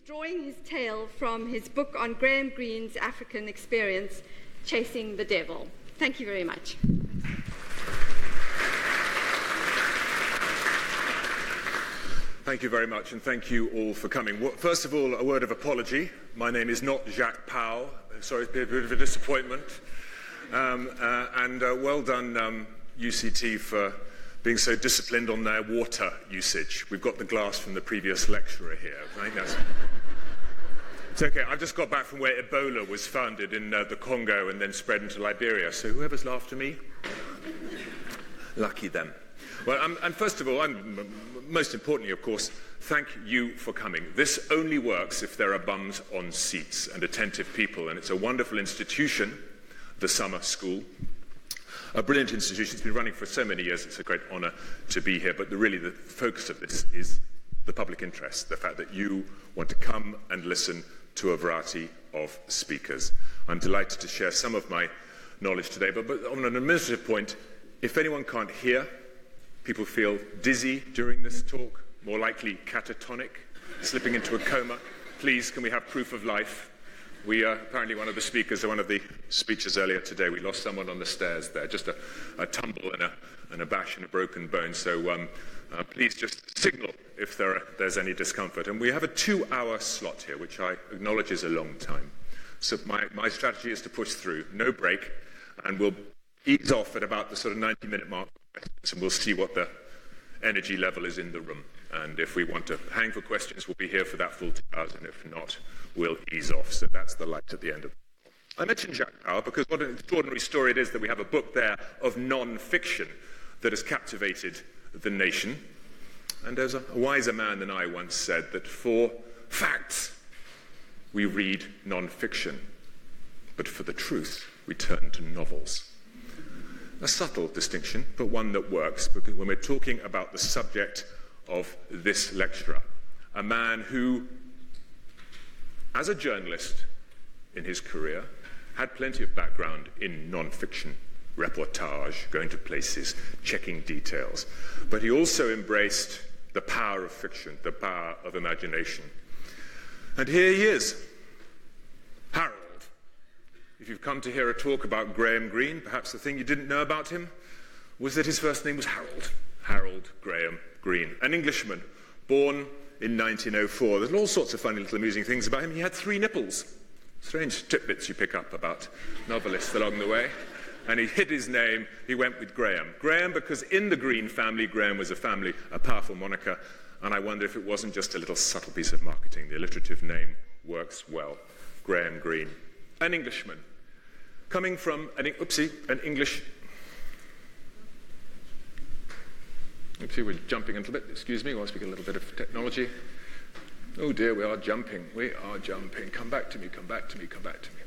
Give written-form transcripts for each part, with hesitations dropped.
drawing his tale from his book on Graham Greene's African experience, Chasing the Devil. Thank you very much. Thank you very much, and thank you all for coming. First of all, a word of apology. My name is not Jacques Powell. Sorry, it's been a bit of a disappointment. Well done, UCT, for being so disciplined on their water usage. We've got the glass from the previous lecturer here. I think that's... It's okay. I've just got back from where Ebola was founded in the Congo and then spread into Liberia. So whoever's laughed at me, lucky them. Well, and first of all, most importantly, of course, thank you for coming. This only works if there are bums on seats and attentive people, and it's a wonderful institution, the summer school. A brilliant institution. It's been running for so many years. It's a great honour to be here. But really the focus of this is the public interest, the fact that you want to come and listen to a variety of speakers. I'm delighted to share some of my knowledge today. But on an administrative point, if anyone can't hear, people feel dizzy during this talk, more likely catatonic, slipping into a coma, please, can we have proof of life? We apparently one of the speakers, one of the speeches earlier today, we lost someone on the stairs there, just a tumble and a bash and a broken bone. So please just signal if there's any discomfort. And we have a 2-hour slot here, which I acknowledge is a long time. So my strategy is to push through, no break, and we'll ease off at about the sort of 90-minute mark, and we'll see what the energy level is in the room. And if we want to hang for questions, we'll be here for that full 2 hours, and if not, we'll ease off. So that's the light at the end of it. I mentioned Jacques Powell because what an extraordinary story it is that we have a book there of non-fiction that has captivated the nation. And there's a wiser man than I once said that for facts, we read non-fiction, but for the truth, we turn to novels. A subtle distinction, but one that works, because when we're talking about the subject of this lecturer, a man who, as a journalist in his career, had plenty of background in non-fiction, reportage, going to places, checking details, but he also embraced the power of fiction, the power of imagination. And here he is, Harold. If you've come to hear a talk about Graham Greene, perhaps the thing you didn't know about him was that his first name was Harold. Harold Graham Greene, an Englishman, born in 1904. There's all sorts of funny little amusing things about him. He had 3 nipples. Strange tidbits you pick up about novelists along the way. And he hid his name. He went with Graham. Graham, because in the Greene family, Graham was a powerful moniker. And I wonder if it wasn't just a little subtle piece of marketing. The alliterative name works well. Graham Greene, an Englishman, coming from an English... Oopsie, we're jumping a little bit. Excuse me, while I speak a little bit of technology. Oh dear, we are jumping. We are jumping. Come back to me, come back to me, come back to me.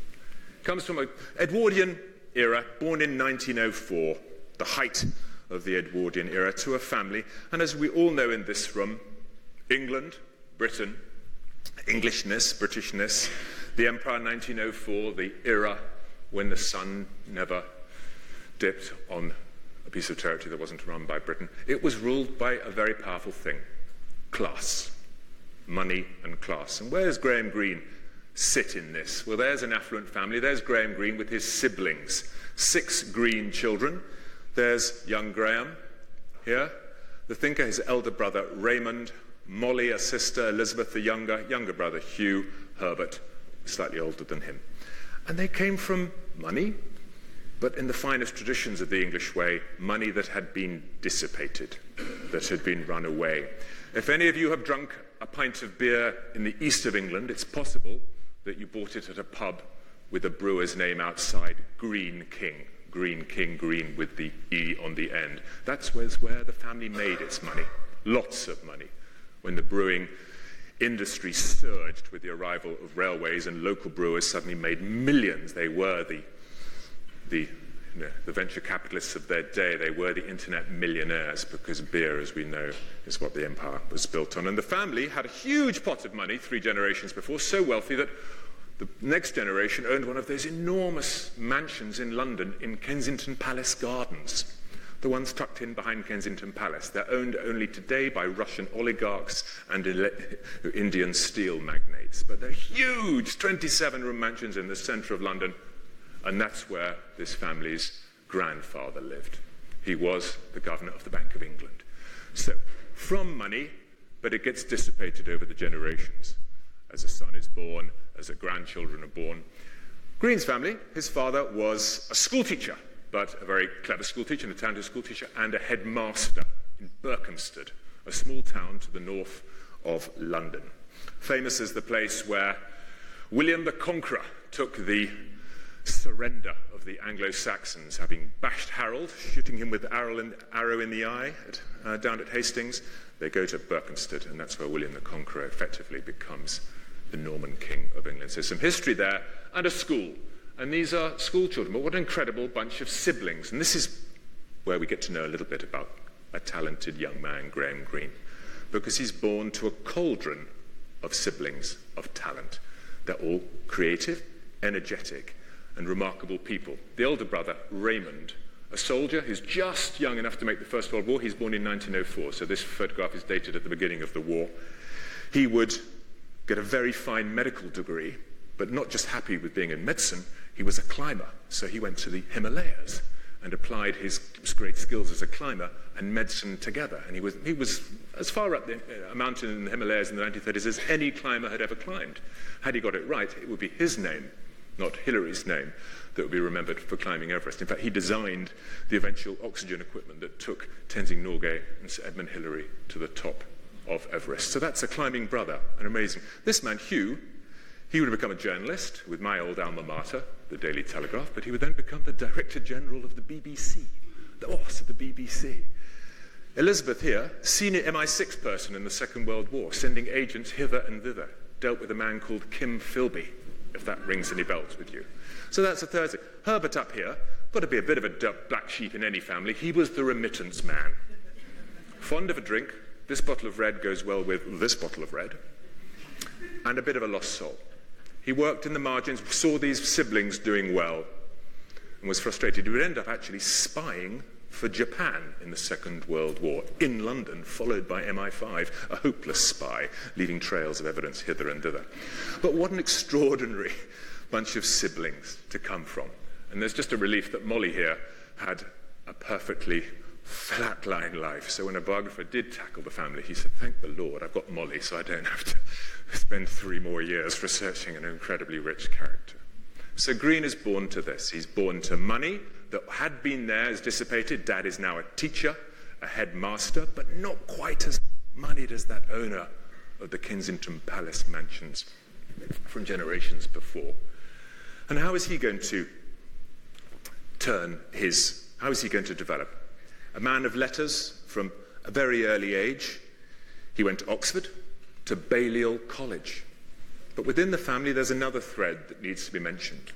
Comes from an Edwardian era, born in 1904, the height of the Edwardian era, to a family. And as we all know in this room, England, Britain, Englishness, Britishness, the Empire 1904, the era when the sun never dipped on a piece of territory that wasn't run by Britain. It was ruled by a very powerful thing, class, money and class. And where does Graham Greene sit in this? Well, there's an affluent family. There's Graham Greene with his siblings, 6 Greene children. There's young Graham here, the thinker, his elder brother Raymond, Molly, a sister, Elizabeth, the younger brother Hugh, Herbert, slightly older than him. And they came from money, but in the finest traditions of the English way, money that had been dissipated, that had been run away. If any of you have drunk a pint of beer in the east of England, it's possible that you bought it at a pub with a brewer's name outside, Greene King. Greene King, Greene with the E on the end. That was where the family made its money, lots of money, when the brewing industry surged with the arrival of railways and local brewers suddenly made millions. They were the venture capitalists of their day. They were the internet millionaires because beer, as we know, is what the empire was built on. And the family had a huge pot of money 3 generations before, so wealthy that the next generation owned one of those enormous mansions in London in Kensington Palace Gardens, the ones tucked in behind Kensington Palace. They're owned only today by Russian oligarchs and Indian steel magnates. place, but they're huge, 27-room mansions in the centre of London, and that's where this family's grandfather lived. He was the governor of the Bank of England. So, from money, but it gets dissipated over the generations. As a son is born, as the grandchildren are born. Greene's family, his father was a schoolteacher, but a very clever schoolteacher, an talented schoolteacher, and a headmaster in Berkhamsted, a small town to the north of London. Famous as the place where William the Conqueror took the surrender of the Anglo-Saxons, having bashed Harold, shooting him with arrow in the eye down at Hastings. They go to Berkhamsted, and that's where William the Conqueror effectively becomes the Norman king of England. So some history there, and a school. And these are school children, but what an incredible bunch of siblings. And this is where we get to know a little bit about a talented young man, Graham Greene, because he's born to a cauldron of siblings of talent. They're all creative, energetic, and remarkable people. The older brother, Raymond, a soldier who's just young enough to make the First World War. He's born in 1904, so this photograph is dated at the beginning of the war. He would get a very fine medical degree, but not just happy with being in medicine, he was a climber. So he went to the Himalayas and applied his great skills as a climber and medicine together. And he was as far up a mountain in the Himalayas in the 1930s as any climber had ever climbed. Had he got it right, it would be his name, not Hillary's name, that would be remembered for climbing Everest. In fact, he designed the eventual oxygen equipment that took Tenzing Norgay and Sir Edmund Hillary to the top of Everest. So that's a climbing brother, and amazing. This man, Hugh, he would have become a journalist with my old alma mater, the Daily Telegraph, but he would then become the Director General of the BBC, the boss of the BBC. Elizabeth here, senior MI6 person in the Second World War, sending agents hither and thither, dealt with a man called Kim Philby, if that rings any bells with you. So that's a Thursday. Herbert up here, got to be a bit of a black sheep in any family. He was the remittance man. Fond of a drink. This bottle of red goes well with this bottle of red. And a bit of a lost soul. He worked in the margins, saw these siblings doing well, and was frustrated. He would end up actually spying for Japan in the Second World War, in London, followed by MI5, a hopeless spy, leaving trails of evidence hither and thither. But what an extraordinary bunch of siblings to come from. And there's just a relief that Molly here had a perfectly flatline life. So when a biographer did tackle the family, he said, thank the Lord, I've got Molly, so I don't have to spend 3 more years researching an incredibly rich character. So Greene is born to this. He's born to money that had been there, is dissipated. Dad is now a teacher, a headmaster, but not quite as moneyed as that owner of the Kensington Palace mansions from generations before. And how is he going to how is he going to develop? A man of letters from a very early age. He went to Oxford, to Balliol College. But within the family, there's another thread that needs to be mentioned.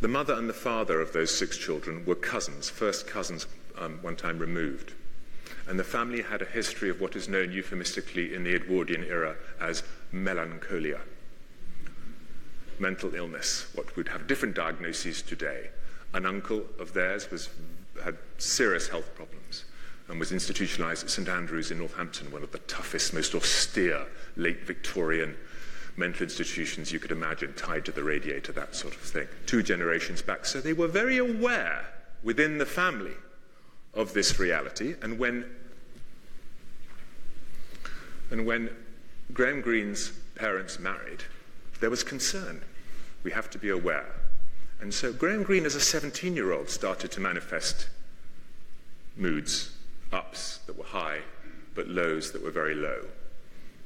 The mother and the father of those 6 children were cousins, first cousins one time removed. And the family had a history of what is known euphemistically in the Edwardian era as melancholia. Mental illness, what would have different diagnoses today. An uncle of theirs had serious health problems and was institutionalized at St Andrews in Northampton, one of the toughest, most austere late Victorian mental institutions you could imagine, tied to the radiator, that sort of thing, 2 generations back. So they were very aware within the family of this reality, and when Graham Greene's parents married, there was concern. We have to be aware. And so Graham Greene, as a 17-year-old, started to manifest moods, ups that were high, but lows that were very low.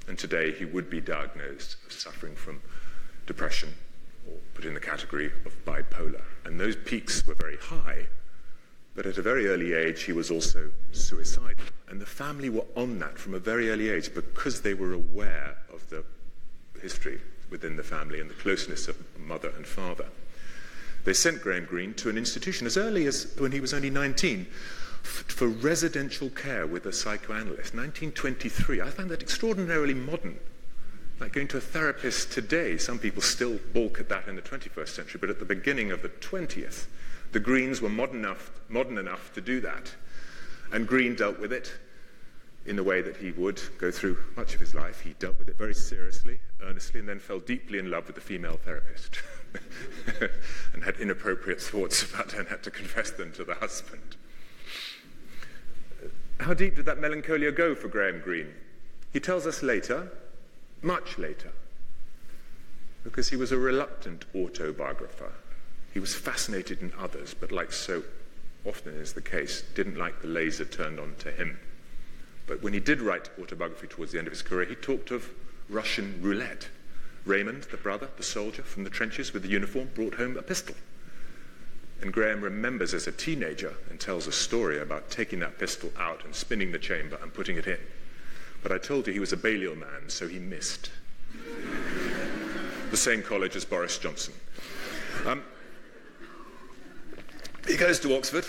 And today he would be diagnosed as suffering from depression, or put in the category of bipolar. And those peaks were very high, but at a very early age he was also suicidal. And the family were on that from a very early age because they were aware of the history within the family and the closeness of mother and father. They sent Graham Greene to an institution as early as when he was only 19 for residential care with a psychoanalyst. 1923. I find that extraordinarily modern. Like going to a therapist today, some people still balk at that in the 21st century, but at the beginning of the 20th, the Greenes were modern enough to do that. And Greene dealt with it in the way that he would go through much of his life. He dealt with it very seriously, earnestly, and then fell deeply in love with the female therapist and had inappropriate thoughts about her and had to confess them to the husband. How deep did that melancholia go for Graham Greene? He tells us later, much later, because he was a reluctant autobiographer. He was fascinated in others, but like so often is the case, didn't like the laser turned on to him. But when he did write autobiography towards the end of his career, he talked of Russian roulette. Raymond, the brother, the soldier from the trenches with the uniform, brought home a pistol. And Graham remembers as a teenager and tells a story about taking that pistol out and spinning the chamber and putting it in. But I told you he was a Balliol man, so he missed. The same college as Boris Johnson. He goes to Oxford.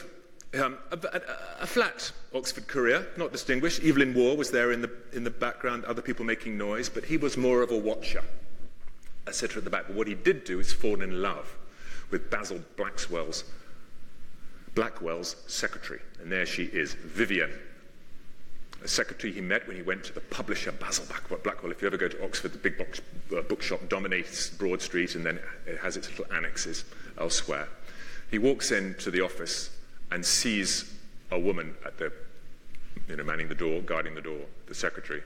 A flat Oxford career, not distinguished. Evelyn Waugh was there in the background, other people making noise, but he was more of a watcher, etc. at the back. But what he did do is fall in love with Basil Blackwell's secretary. And there she is, Vivian, a secretary he met when he went to the publisher Basil Blackwell. If you ever go to Oxford, the big bookshop dominates Broad Street, and then it has its little annexes elsewhere. He walks into the office and sees a woman at the, manning the door, guarding the door, the secretary,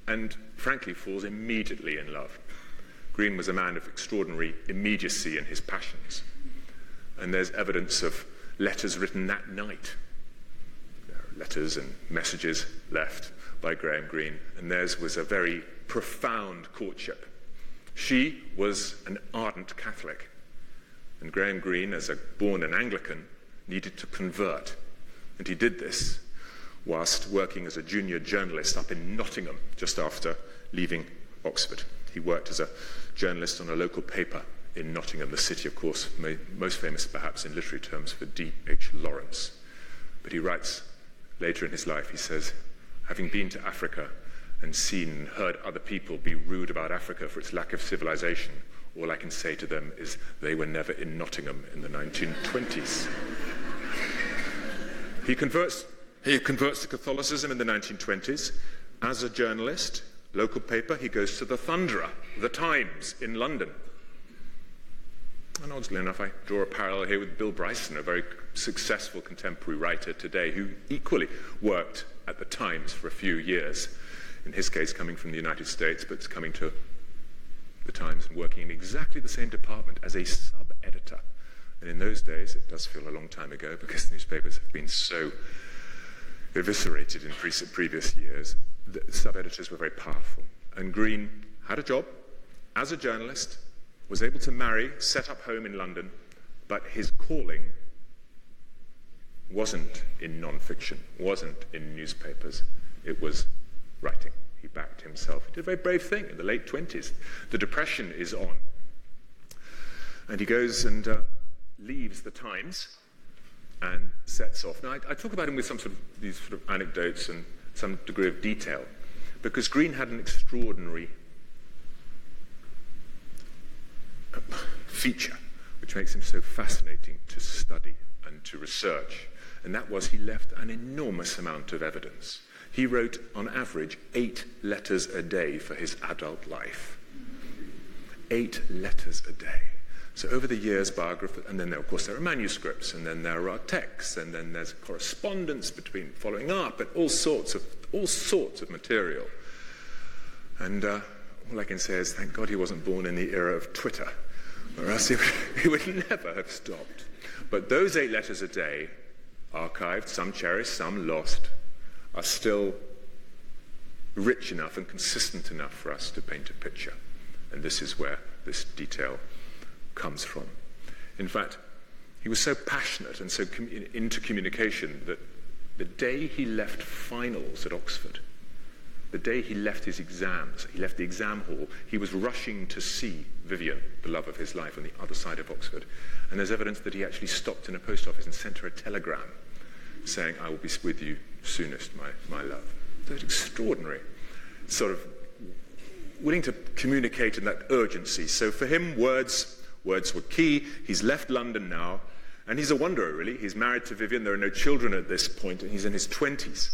and frankly falls immediately in love. Greene was a man of extraordinary immediacy in his passions. And there's evidence of letters written that night. There are letters and messages left by Graham Greene, and theirs was a very profound courtship. She was an ardent Catholic, and Graham Greene, as a born an Anglican, needed to convert. And he did this whilst working as a junior journalist up in Nottingham just after leaving Oxford. He worked as a journalist on a local paper in Nottingham, the city, of course, most famous perhaps in literary terms for D.H. Lawrence. But he writes later in his life, he says, having been to Africa and seen and heard other people be rude about Africa for its lack of civilization, all I can say to them is they were never in Nottingham in the 1920s. He converts to Catholicism in the 1920s. As a journalist, local paper, he goes to the Thunderer, the Times in London. And oddly enough, I draw a parallel here with Bill Bryson, a very successful contemporary writer today who equally worked at the Times for a few years. In his case, coming from the United States, but coming to the Times and working in exactly the same department as a sub-editor. And in those days, it does feel a long time ago because newspapers have been so eviscerated in previous years, the sub-editors were very powerful. And Greene had a job as a journalist, was able to marry, set up home in London, but his calling wasn't in non-fiction, wasn't in newspapers, it was writing. He backed himself. He did a very brave thing in the late 20s. The Depression is on. And he goes and leaves the Times and sets off. Now, I talk about him with these sort of anecdotes and some degree of detail, because Greene had an extraordinary feature which makes him so fascinating to study and to research, and that was he left an enormous amount of evidence. He wrote, on average, 8 letters a day for his adult life. 8 letters a day. So over the years, biographers, and then, of course, there are manuscripts, and then there are texts, and then there's correspondence between following up, and all sorts of material. And all I can say is, thank God he wasn't born in the era of Twitter, or else he would never have stopped. But those 8 letters a day, archived, some cherished, some lost, are still rich enough and consistent enough for us to paint a picture. And this is where this detail comes from. In fact, he was so passionate and so into communication that the day he left finals at Oxford, the day he left his exams, he left the exam hall, he was rushing to see Vivian, the love of his life, on the other side of Oxford. And there's evidence that he actually stopped in a post office and sent her a telegram saying, I will be with you soonest, my love. So it's extraordinary, sort of willing to communicate in that urgency. So for him, words were key. He's left London now, and he's a wanderer, really. He's married to Vivian. There are no children at this point, and he's in his 20s.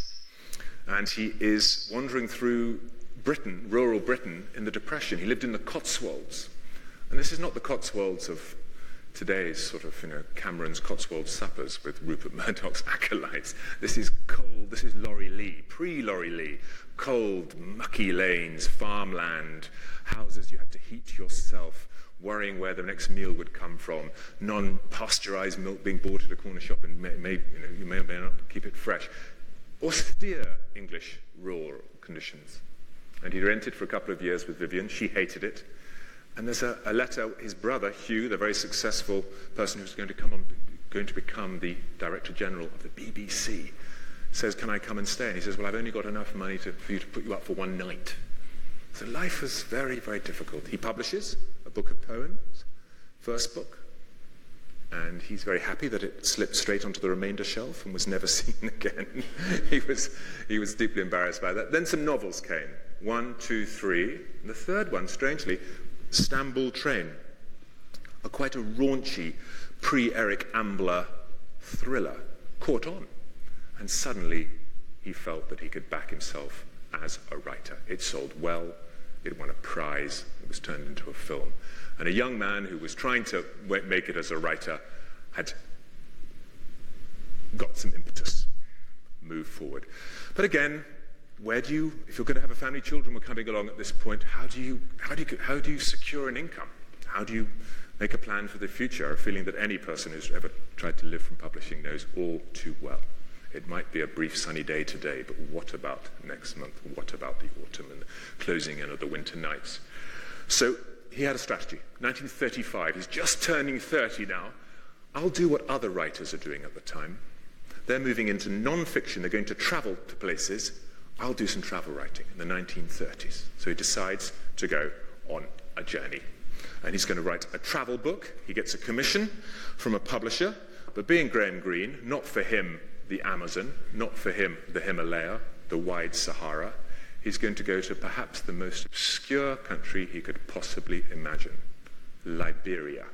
and he is wandering through Britain, rural Britain, in the Depression. He lived in the Cotswolds. And this is not the Cotswolds of today's sort of, Cameron's Cotswold suppers with Rupert Murdoch's acolytes. This is cold, this is Laurie Lee, pre-Laurie Lee. Cold, mucky lanes, farmland, houses you had to heat yourself, worrying where the next meal would come from, non-pasteurized milk being bought at a corner shop and you may or may not keep it fresh. Austere English rural conditions. And he rented for a couple of years with Vivian. She hated it. And there's a letter, his brother, Hugh, the very successful person who's going to become the Director General of the BBC, says, can I come and stay? And he says, well, I've only got enough money for you to put you up for one night. So life was very, very difficult. He publishes a book of poems, first book, and he's very happy that it slipped straight onto the remainder shelf and was never seen again. He was deeply embarrassed by that. Then some novels came, 1, 2, 3. And the third one, strangely, Stamboul Train, quite a raunchy pre-Eric Ambler thriller, caught on. And suddenly he felt that he could back himself as a writer. It sold well, it won a prize, it was turned into a film. And a young man who was trying to make it as a writer had got some impetus, moved forward. But again, if you're going to have a family, children were coming along at this point, how do you secure an income? How do you make a plan for the future? A feeling that any person who's ever tried to live from publishing knows all too well. It might be a brief sunny day today, but what about next month? What about the autumn and the closing in of the winter nights? So he had a strategy. 1935, he's just turning 30 now. I'll do what other writers are doing at the time. They're moving into non-fiction. They're going to travel to places. I'll do some travel writing in the 1930s. So he decides to go on a journey. And he's going to write a travel book. He gets a commission from a publisher. But being Graham Greene, not for him the Amazon, not for him the Himalaya, the wide Sahara. He's going to go to perhaps the most obscure country he could possibly imagine, Liberia.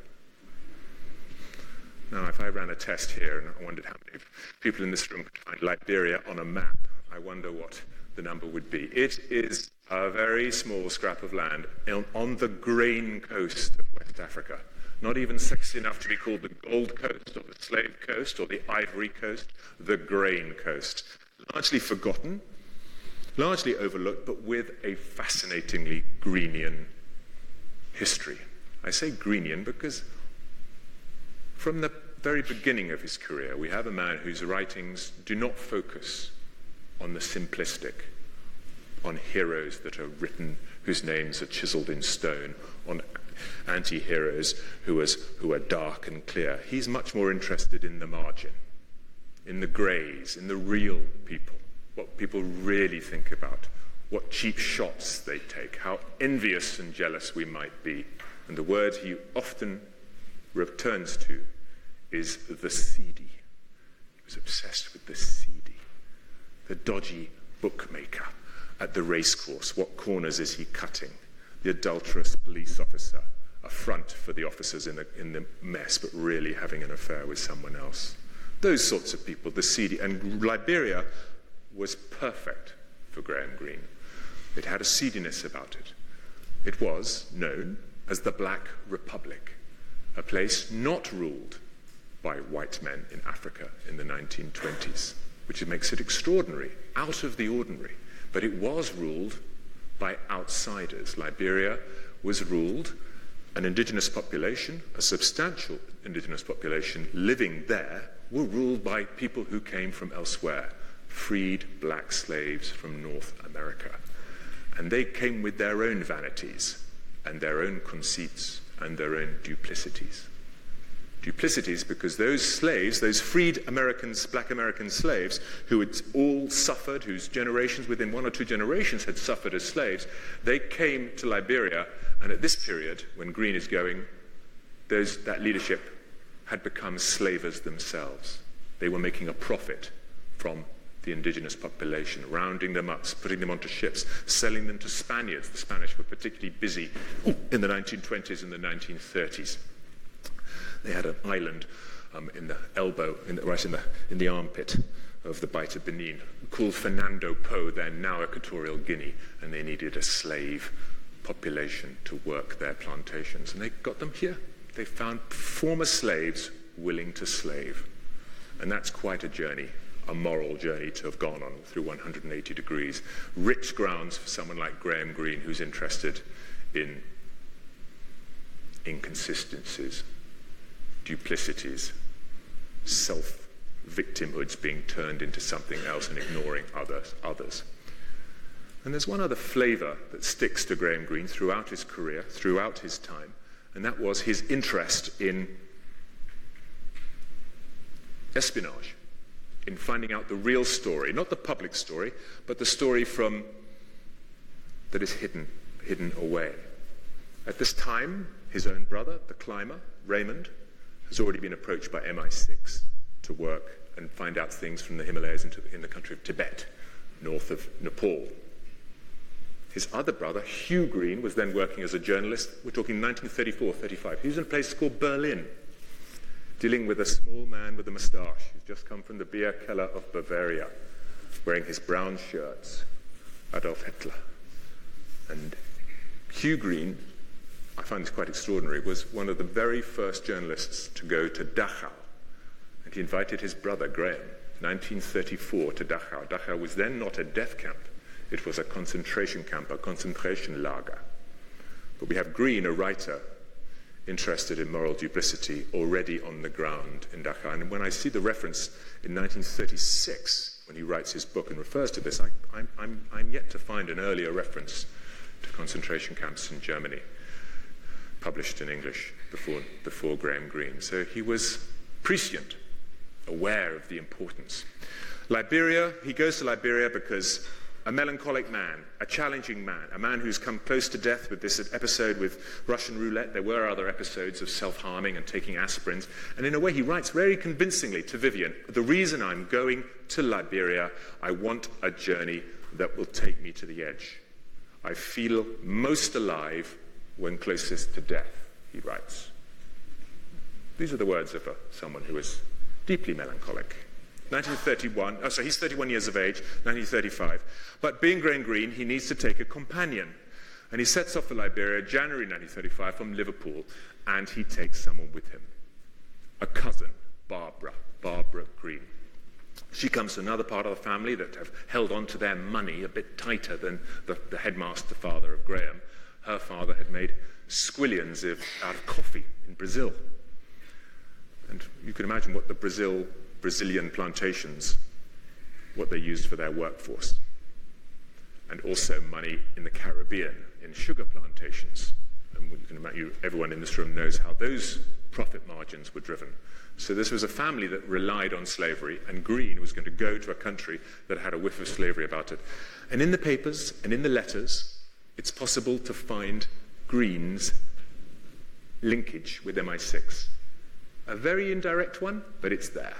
Now, if I ran a test here and I wondered how many people in this room could find Liberia on a map, I wonder what the number would be. It is a very small scrap of land on the Greene coast of West Africa. Not even sexy enough to be called the Gold Coast or the Slave Coast or the Ivory Coast, the Greene Coast. Largely forgotten, largely overlooked, but with a fascinatingly Greenian history. I say Greenian because from the very beginning of his career, we have a man whose writings do not focus on the simplistic, on heroes that are written, whose names are chiseled in stone, on anti-heroes who are dark and clear. He's much more interested in the margin, in the greys, in the real people, what people really think about, what cheap shots they take, how envious and jealous we might be. And the word he often returns to is the seedy. He was obsessed with the seedy, the dodgy bookmaker at the racecourse. What corners is he cutting? The adulterous police officer, a front for the officers in the mess, but really having an affair with someone else. Those sorts of people, the seedy. And Liberia was perfect for Graham Greene. It had a seediness about it. It was known as the Black Republic, a place not ruled by white men in Africa in the 1920s, which makes it extraordinary, out of the ordinary. But it was ruled by outsiders. Liberia was ruled, an indigenous population, a substantial indigenous population living there, were ruled by people who came from elsewhere, freed black slaves from North America. And they came with their own vanities and their own conceits and their own duplicities. Duplicities because those slaves, those freed Americans, black American slaves, who had all suffered, whose generations, within 1 or 2 generations, had suffered as slaves, they came to Liberia, and at this period, when Greene is going, that leadership had become slavers themselves. They were making a profit from the indigenous population, rounding them up, putting them onto ships, selling them to Spaniards. The Spanish were particularly busy in the 1920s and the 1930s. They had an island in the elbow, right in the armpit, of the Bight of Benin, called Fernando Po, then now Equatorial Guinea, and they needed a slave population to work their plantations. And they got them here. They found former slaves willing to slave. And that's quite a journey, a moral journey to have gone on through 180 degrees. Rich grounds for someone like Graham Greene, who's interested in inconsistencies, duplicities, self-victimhoods being turned into something else and ignoring others. And there's one other flavor that sticks to Graham Greene throughout his career, throughout his time, and that was his interest in espionage, in finding out the real story, not the public story, but the story that is hidden away. At this time, his own brother, the climber, Raymond, has already been approached by MI6 to work and find out things from the Himalayas in the country of Tibet, north of Nepal. His other brother, Hugh Greene, was then working as a journalist. We're talking 1934-35. He was in a place called Berlin, dealing with a small man with a moustache who's just come from the beer cellar of Bavaria, wearing his brown shirts, Adolf Hitler. And Hugh Greene, I find this quite extraordinary, was one of the very first journalists to go to Dachau. And he invited his brother, Graham, 1934, to Dachau. Dachau was then not a death camp. It was a concentration camp, a concentration lager. But we have Greene, a writer, interested in moral duplicity, already on the ground in Dachau. And when I see the reference in 1936, when he writes his book and refers to this, I'm yet to find an earlier reference to concentration camps in Germany, published in English before Graham Greene. So he was prescient, aware of the importance. Liberia, he goes to Liberia because a melancholic man, a challenging man, a man who's come close to death with this episode with Russian roulette. There were other episodes of self-harming and taking aspirins. And in a way, he writes very convincingly to Vivian, the reason I'm going to Liberia, I want a journey that will take me to the edge. I feel most alive when closest to death, he writes. These are the words of someone who is deeply melancholic. 1931, so he's 31 years of age, 1935. But being Graham Greene, he needs to take a companion. And he sets off for Liberia, January 1935, from Liverpool, and he takes someone with him. A cousin, Barbara Greene. She comes from another part of the family that have held on to their money a bit tighter than the headmaster father of Graham. Her father had made squillions out of coffee in Brazil. And you can imagine what the Brazilian plantations, what they used for their workforce. And also money in the Caribbean, in sugar plantations. And you can imagine, everyone in this room knows how those profit margins were driven. So this was a family that relied on slavery, and Greene was going to go to a country that had a whiff of slavery about it. And in the papers and in the letters, it's possible to find Greene's linkage with MI6. A very indirect one, but it's there,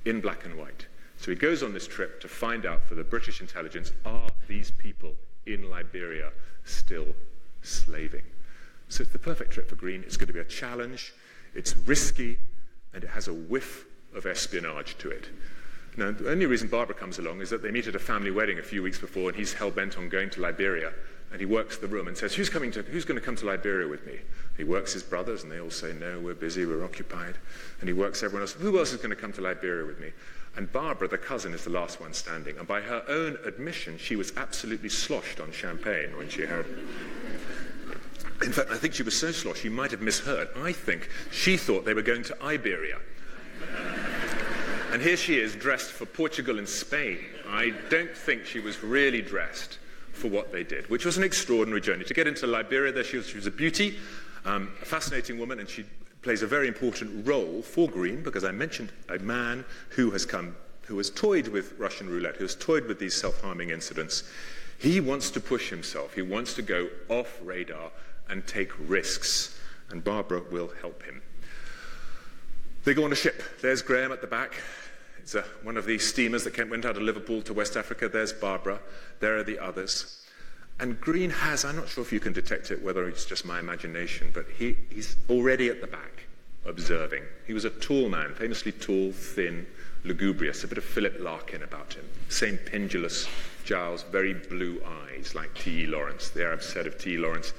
in black and white. So he goes on this trip to find out for the British intelligence, are these people in Liberia still slaving? So it's the perfect trip for Greene. It's going to be a challenge, it's risky, and it has a whiff of espionage to it. Now, the only reason Barbara comes along is that they meet at a family wedding a few weeks before, and he's hell-bent on going to Liberia. And he works the room and says, who's going to come to Liberia with me? He works his brothers, and they all say, no, we're busy, we're occupied. And he works everyone else. Who else is going to come to Liberia with me? And Barbara, the cousin, is the last one standing. And by her own admission, she was absolutely sloshed on champagne when she heard. In fact, I think she was so sloshed, she might have misheard. I think she thought they were going to Iberia. And here she is, dressed for Portugal and Spain. I don't think she was really dressed for what they did, which was an extraordinary journey. To get into Liberia, there she was a beauty, a fascinating woman, and she plays a very important role for Greene, because I mentioned a man who has toyed with Russian roulette, who has toyed with these self-harming incidents. He wants to push himself. He wants to go off radar and take risks, and Barbara will help him. They go on a ship. There's Graham at the back. It's one of these steamers that went out of Liverpool to West Africa. There's Barbara. There are the others. And Greene has, I'm not sure if you can detect it, whether it's just my imagination, but he's already at the back. observing. He was a tall man, famously tall, thin, lugubrious, a bit of Philip Larkin about him. Same pendulous jowls, very blue eyes, like T.E. Lawrence. The Arab said of T.E. Lawrence,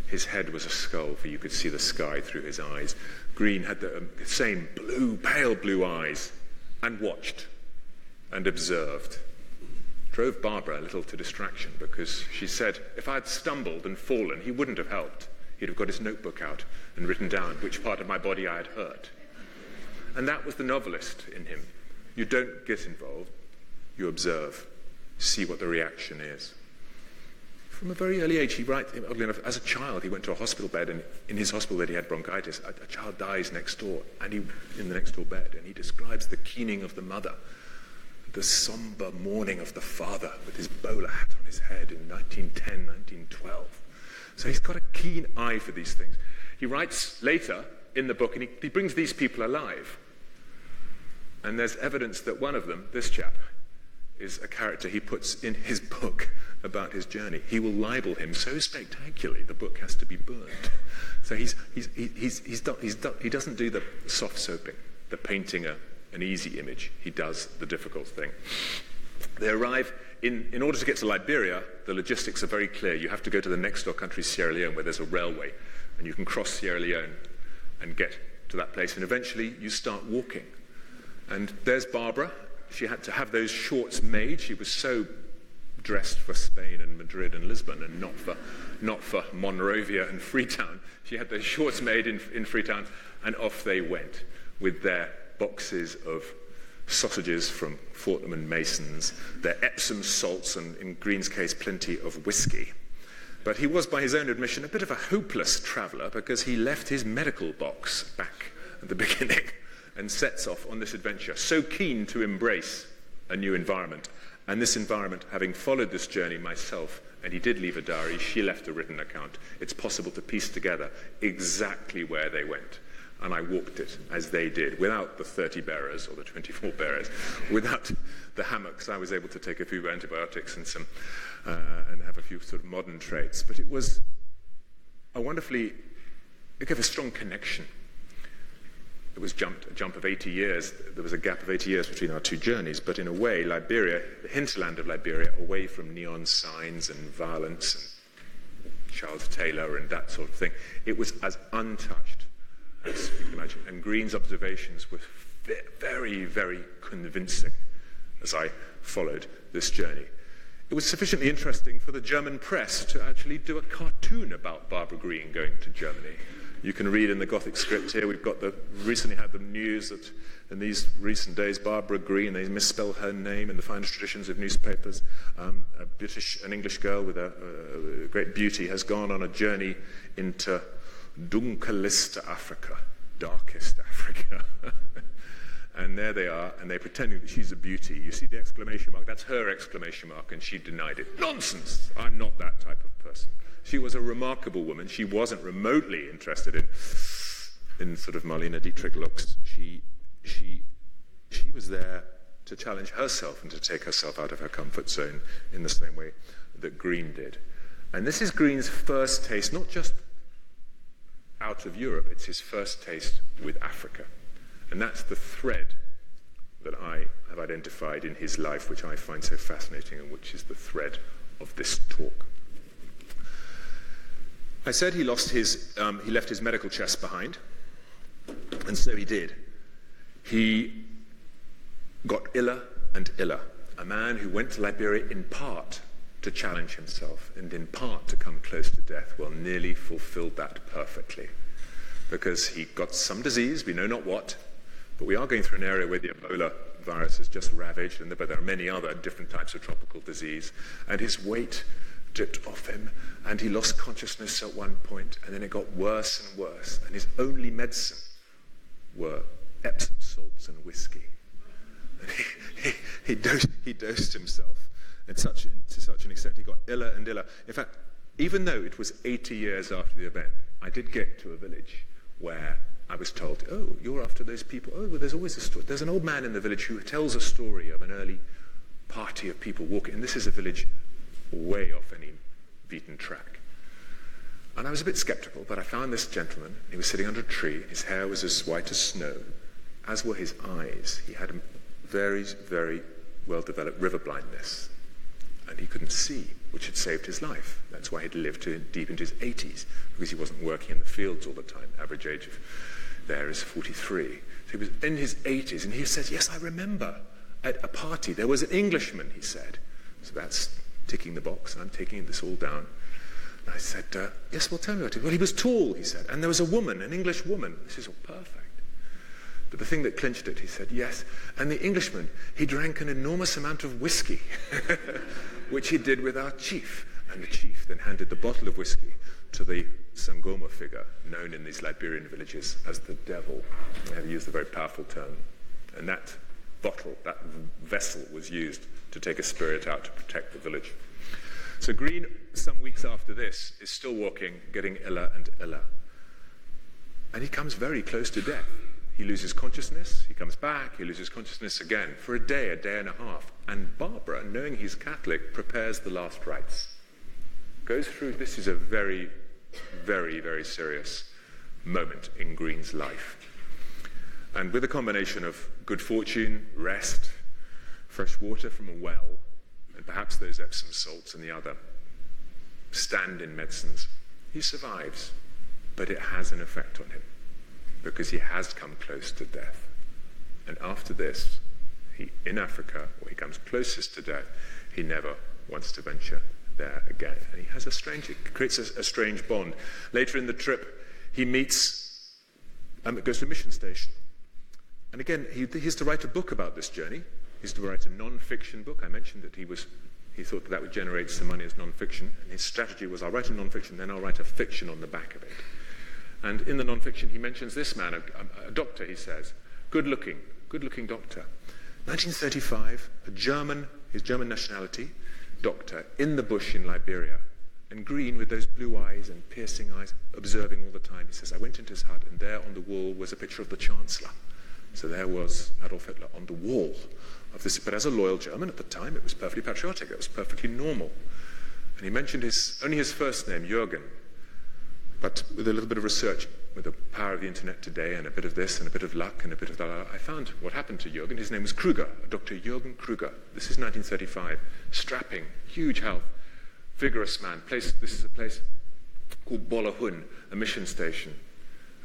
his head was a skull, for you could see the sky through his eyes. Greene had the same blue, pale blue eyes, and watched and observed. Drove Barbara a little to distraction, because she said, if I had stumbled and fallen, he wouldn't have helped. He'd have got his notebook out and written down which part of my body I had hurt. And that was the novelist in him. You don't get involved, you observe, see what the reaction is. From a very early age, he writes, oddly enough, as a child, he went to a hospital bed, and in his hospital bed he had bronchitis. A child dies next door, and in the next door bed, and he describes the keening of the mother, the somber mourning of the father with his bowler hat on his head in 1910, 1912. So he's got a keen eye for these things. He writes later in the book, and he brings these people alive. And there's evidence that one of them, this chap, is a character he puts in his book about his journey. He will libel him so spectacularly the book has to be burned. So he doesn't do the soft soaping, the painting an easy image. He does the difficult thing. They arrive in order to get to Liberia. The logistics are very clear. You have to go to the next door country, Sierra Leone, where there's a railway, and you can cross Sierra Leone and get to that place. And eventually you start walking. And there's Barbara. She had to have those shorts made. She was so dressed for Spain and Madrid and Lisbon, and not for Monrovia and Freetown. She had those shorts made in Freetown, and off they went with their boxes of sausages from Fortnum and Mason's, their Epsom salts, and in Greene's case, plenty of whiskey. But he was, by his own admission, a bit of a hopeless traveller, because he left his medical box back at the beginning and sets off on this adventure, so keen to embrace a new environment. And this environment, having followed this journey myself, and he did leave a diary, she left a written account, it's possible to piece together exactly where they went. And I walked it as they did, without the 30 bearers or the 24 bearers, without the hammocks. I was able to take a few antibiotics and and have a few sort of modern traits. But it was it gave a strong connection. It was a jump of 80 years. There was a gap of 80 years between our two journeys. But in a way, Liberia, the hinterland of Liberia, away from neon signs and violence and Charles Taylor and that sort of thing, it was as untouched as you can imagine. And Greene's observations were very, very convincing as I followed this journey. It was sufficiently interesting for the German press to actually do a cartoon about Barbara Greene going to Germany. You can read in the Gothic script here, recently had the news that in these recent days, Barbara Greene, they misspell her name in the finest traditions of newspapers. An English girl with a great beauty has gone on a journey into Dunkelste Africa, darkest Africa. And there they are, and they're pretending that she's a beauty. You see the exclamation mark? That's her exclamation mark, and she denied it. Nonsense! I'm not that type of person. She was a remarkable woman. She wasn't remotely interested in sort of Marlene Dietrich looks. She was there to challenge herself and to take herself out of her comfort zone in the same way that Greene did. And this is Greene's first taste, not just out of Europe, it's his first taste with Africa. And that's the thread that I have identified in his life, which I find so fascinating, and which is the thread of this talk. I said he left his medical chest behind, and so he did. He got iller and iller. A man who went to Liberia in part to challenge himself, and in part to come close to death, well, nearly fulfilled that perfectly. Because he got some disease, we know not what, but we are going through an area where the Ebola virus has just ravaged, but there are many other different types of tropical disease, and his weight dipped off him, and he lost consciousness at one point, and then it got worse and worse, and his only medicine were Epsom salts and whiskey. And he dosed himself to such an extent he got iller and iller. In fact, even though it was 80 years after the event, I did get to a village where I was told, oh, you're after those people. Oh, well, there's always a story. There's an old man in the village who tells a story of an early party of people walking, and this is a village way off any beaten track. And I was a bit skeptical, but I found this gentleman. He was sitting under a tree. His hair was as white as snow, as were his eyes. He had a very, very well-developed river blindness, and he couldn't see, which had saved his life. That's why he'd lived to deep into his 80s, because he wasn't working in the fields all the time. Average age of there is 43. So he was in his 80s, and he said, yes, I remember at a party there was an Englishman, he said. So that's ticking the box. I'm taking this all down. And I said, yes, well, tell me about it. Well, he was tall, he said, and there was a woman, an English woman. This is all perfect. But the thing that clinched it, he said, yes, and the Englishman, he drank an enormous amount of whiskey, which he did with our chief. And the chief then handed the bottle of whiskey to the Sangoma figure, known in these Liberian villages as the devil. They have used a very powerful term. And that bottle, that vessel, was used to take a spirit out to protect the village. So Greene, some weeks after this, is still walking, getting iller and iller. And he comes very close to death. He loses consciousness, he comes back, he loses consciousness again for a day and a half. And Barbara, knowing he's Catholic, prepares the last rites. Goes through, this is a very, very, very serious moment in Greene's life. And with a combination of good fortune, rest, fresh water from a well, and perhaps those Epsom salts and the other stand-in medicines, he survives, but it has an effect on him, because he has come close to death. And after this, in Africa, where he comes closest to death, he never wants to venture there again. And he has it creates a strange bond. Later in the trip, he meets, goes to a mission station. And again, he's to write a book about this journey. He's to write a non-fiction book. I mentioned that he thought that would generate some money as non-fiction. And his strategy was, I'll write a non-fiction, then I'll write a fiction on the back of it. And in the non-fiction, he mentions this man, a doctor, he says, good-looking doctor. 1935, his German nationality, doctor, in the bush in Liberia. And Greene, with those blue eyes and piercing eyes, observing all the time, he says, I went into his hut, and there on the wall was a picture of the Chancellor. So there was Adolf Hitler on the wall of this. But as a loyal German at the time, it was perfectly patriotic. It was perfectly normal. And he mentioned only his first name, Jürgen. But with a little bit of research, with the power of the internet today, and a bit of this, and a bit of luck, and a bit of that, I found what happened to Jürgen. His name was Kruger, Dr. Jürgen Kruger. This is 1935. Strapping, huge health, vigorous man. This is a place called Bolahun, a mission station.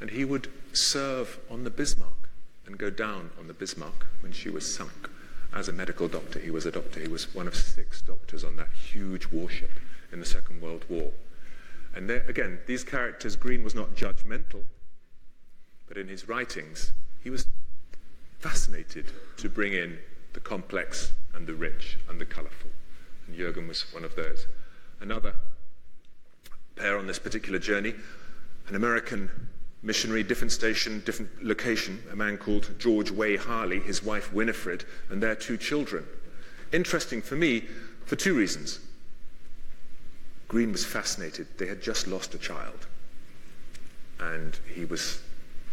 And he would serve on the Bismarck and go down on the Bismarck when she was sunk. As a medical doctor, he was a doctor. He was one of 6 doctors on that huge warship in the Second World War. And there, again, these characters, Greene was not judgmental, but in his writings, he was fascinated to bring in the complex and the rich and the colourful. And Jürgen was one of those. Another pair on this particular journey, an American missionary, different station, different location, a man called George Way Harley, his wife Winifred, and their 2 children. Interesting for me for 2 reasons. Greene was fascinated. They had just lost a child. And he was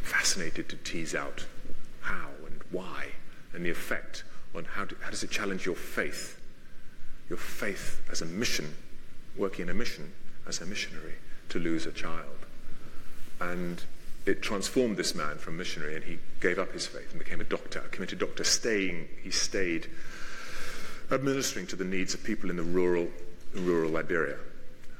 fascinated to tease out how and why, and the effect on how does it challenge your faith as a mission, working in a mission as a missionary, to lose a child. And it transformed this man from missionary, and he gave up his faith and became a doctor, a committed doctor. He stayed administering to the needs of people in the rural Liberia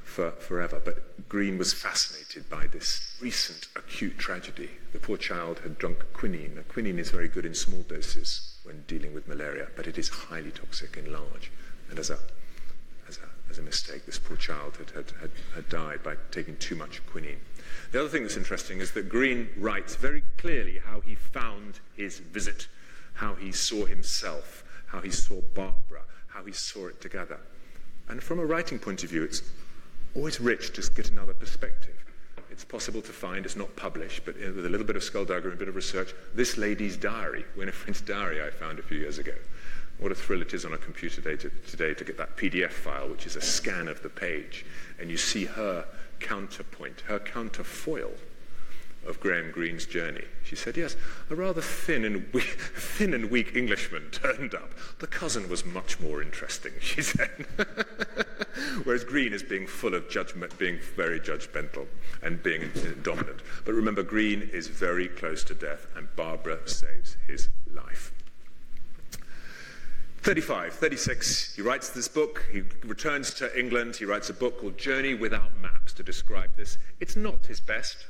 forever. But Greene was fascinated by this recent acute tragedy. The poor child had drunk quinine. Now, quinine is very good in small doses when dealing with malaria, but it is highly toxic in large. And as a mistake, this poor child had died by taking too much quinine. The other thing that's interesting is that Greene writes very clearly how he found his visit, how he saw himself, how he saw Barbara, how he saw it together. And from a writing point of view, it's always rich to get another perspective. It's possible to find, it's not published, but with a little bit of skullduggery and a bit of research, this lady's diary, Winifred's diary, I found a few years ago. What a thrill it is on a computer today to get that PDF file, which is a scan of the page, and you see her counterpoint, her counterfoil of Graham Greene's journey? She said, yes, a rather thin and weak Englishman turned up. The cousin was much more interesting, she said. Whereas Greene is being full of judgment, being very judgmental and being dominant. But remember, Greene is very close to death, and Barbara saves his life. 36, he writes this book, he returns to England, he writes a book called Journey Without Maps to describe this. It's not his best.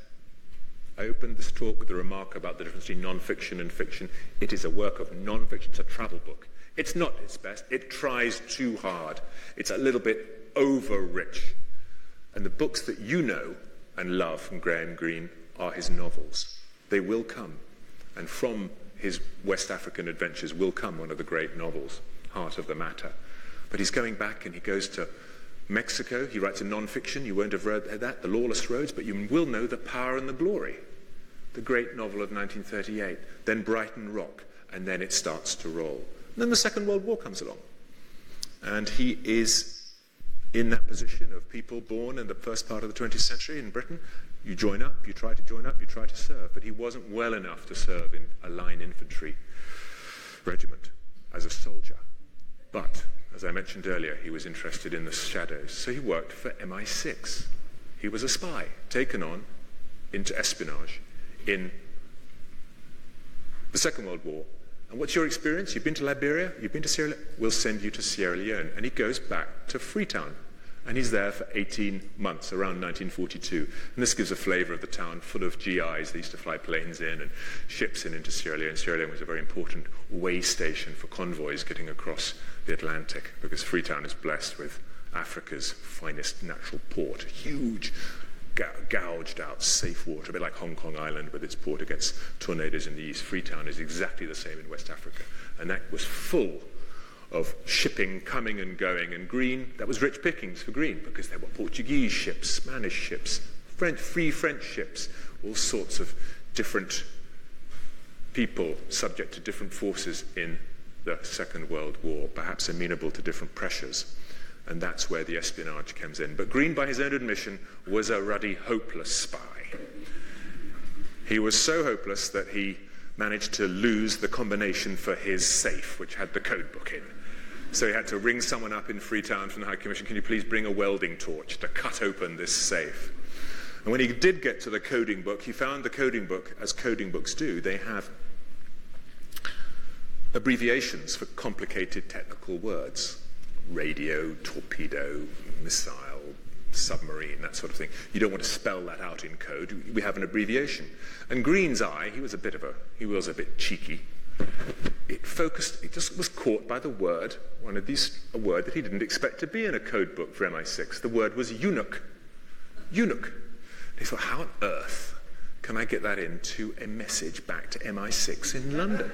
I opened this talk with a remark about the difference between non-fiction and fiction. It is a work of non-fiction, it's a travel book. It's not his best, it tries too hard. It's a little bit over-rich. And the books that you know and love from Graham Greene are his novels. They will come. And from his West African adventures will come one of the great novels, Heart of the Matter. But he's going back and he goes to Mexico. He writes a non-fiction. You won't have read that, The Lawless Roads, but you will know The Power and the Glory, the great novel of 1938. Then Brighton Rock, and then it starts to roll. And then the Second World War comes along. And he is in that position of people born in the first part of the 20th century in Britain. You join up, you try to join up, you try to serve. But he wasn't well enough to serve in a line infantry regiment as a soldier. But, as I mentioned earlier, he was interested in the shadows. So he worked for MI6. He was a spy, taken on into espionage in the Second World War. And what's your experience? You've been to Liberia? You've been to Sierra Leone? We'll send you to Sierra Leone. And he goes back to Freetown. And he's there for 18 months, around 1942. And this gives a flavour of the town, full of GIs. They used to fly planes in and ships in into Sierra Leone. Sierra Leone was a very important way station for convoys getting across the Atlantic, because Freetown is blessed with Africa's finest natural port. Huge, gouged out, safe water, a bit like Hong Kong Island with its port against tornadoes in the east. Freetown is exactly the same in West Africa. And that was full of shipping coming and going, and Greene, that was rich pickings for Greene, because there were Portuguese ships, Spanish ships, free French ships, all sorts of different people subject to different forces in the Second World War, perhaps amenable to different pressures. And that's where the espionage comes in. But Greene, by his own admission, was a ruddy, hopeless spy. He was so hopeless that he managed to lose the combination for his safe, which had the code book in. So he had to ring someone up in Freetown from the High Commission, can you please bring a welding torch to cut open this safe? And when he did get to the coding book, he found the coding book, as coding books do, they have abbreviations for complicated technical words. Radio, torpedo, missile, submarine, that sort of thing. You don't want to spell that out in code. We have an abbreviation. And Greene's eye, he was a bit cheeky. It just was caught by the word, a word that he didn't expect to be in a code book for MI6. The word was eunuch. Eunuch. And he thought, how on earth can I get that into a message back to MI6 in London?